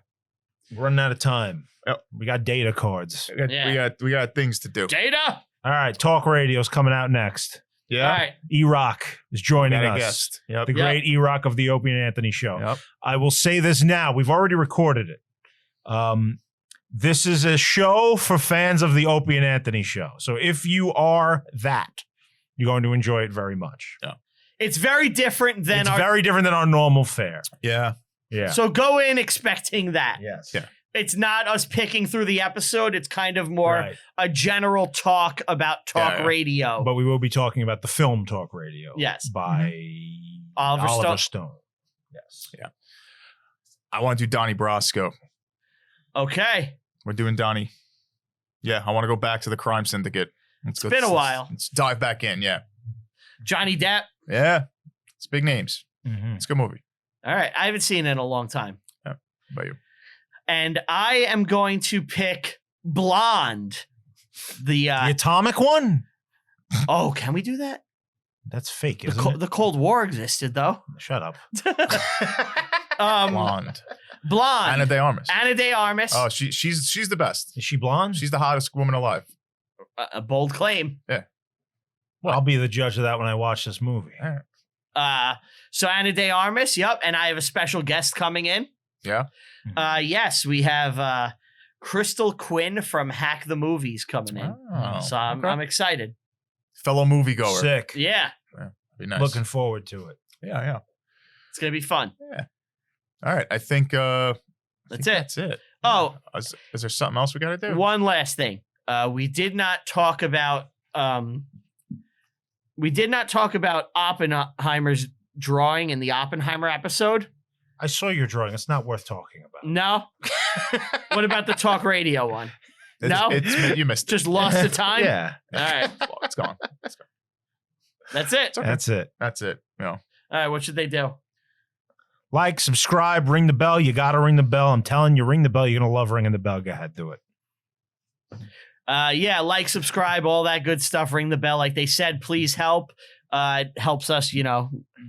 We're running out of time. Yep. We got data cards. We got things to do. Data. All right, Talk Radio's coming out next. Yeah. All right. E-Rock is joining Got a us. guest. Yep. The great E-Rock of the Opie and Anthony Show. Yep. I will say this now. We've already recorded it. This is a show for fans of the Opie and Anthony Show. So if you are that, you're going to enjoy it very much. Yeah. It's very different than It's very different than our normal fare. Yeah. Yeah. So go in expecting that. Yes. Yeah. It's not us picking through the episode. It's kind of more Right. a general talk about talk Yeah. radio. But we will be talking about the film Talk Radio. Yes. By Oliver Stone. Yes. Yeah. I want to do Donnie Brasco. Okay. We're doing Donnie. Yeah, I want to go back to the crime syndicate. It's been a while. Let's dive back in. Yeah. Johnny Depp. Yeah. It's big names. Mhm. It's a good movie. All right. I haven't seen it in a long time. How about you? And I am going to pick Blonde. The The atomic one? oh, can we do that? That's fake, The, isn't it? the Cold War existed though. Shut up. Blonde. Blonde. Ana de Armas. Ana de Armas. Oh, she's the best. Is she blonde? She's the hottest woman alive. A bold claim. Well, I'll be the judge of that when I watch this movie. So Ana de Armas, yep. And I have a special guest coming in. Yeah. Yes, we have Crystal Quinn from Hack the Movies coming in. Oh, So I'm excited. fellow moviegoer. Sick. Yeah, Be nice. Looking forward to it. Yeah. it's gonna be fun. All right. I think That's it. That's it. Oh, Is there something else we got to do? one last thing. We did not talk about Oppenheimer's drawing in the Oppenheimer episode. I saw your drawing. It's not worth talking about. No. What about the talk radio one? No? You missed it. Just lost the time. Yeah. All right. It's gone. That's it. okay. That's it. That's it. All right. What should they do? Like, subscribe, ring the bell. You got to ring the bell. I'm telling you, ring the bell. You're going to love ringing the bell. Go ahead, do it. Yeah, like, subscribe, all that good stuff. Ring the bell. Like they said, please help. It helps us,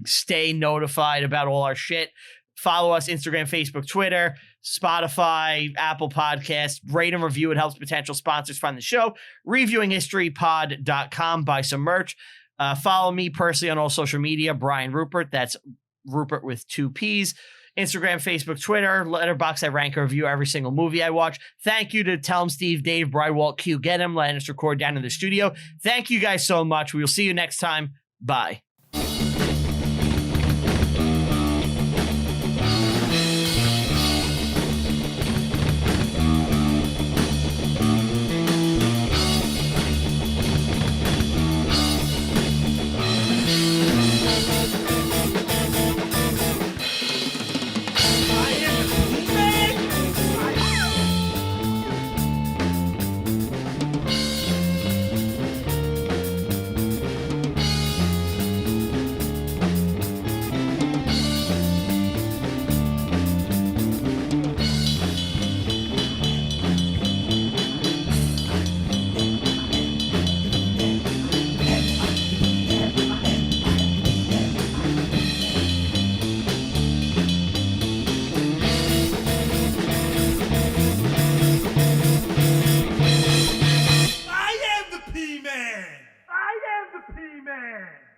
stay notified about all our shit. Follow us Instagram, Facebook, Twitter, Spotify, Apple Podcasts. Rate and review. It helps potential sponsors find the show. Reviewinghistorypod.com. Buy some merch. Follow me personally on all social media. Brian Rupert. That's Rupert with 2 P's. Instagram, Facebook, Twitter, Letterboxd. I rank and review every single movie I watch. Thank you to Tell 'em Steve, Dave, Bry, Walt, Q, Get Him, letting us record down in the studio. Thank you guys so much. We will see you next time. Bye. I am the P-Man!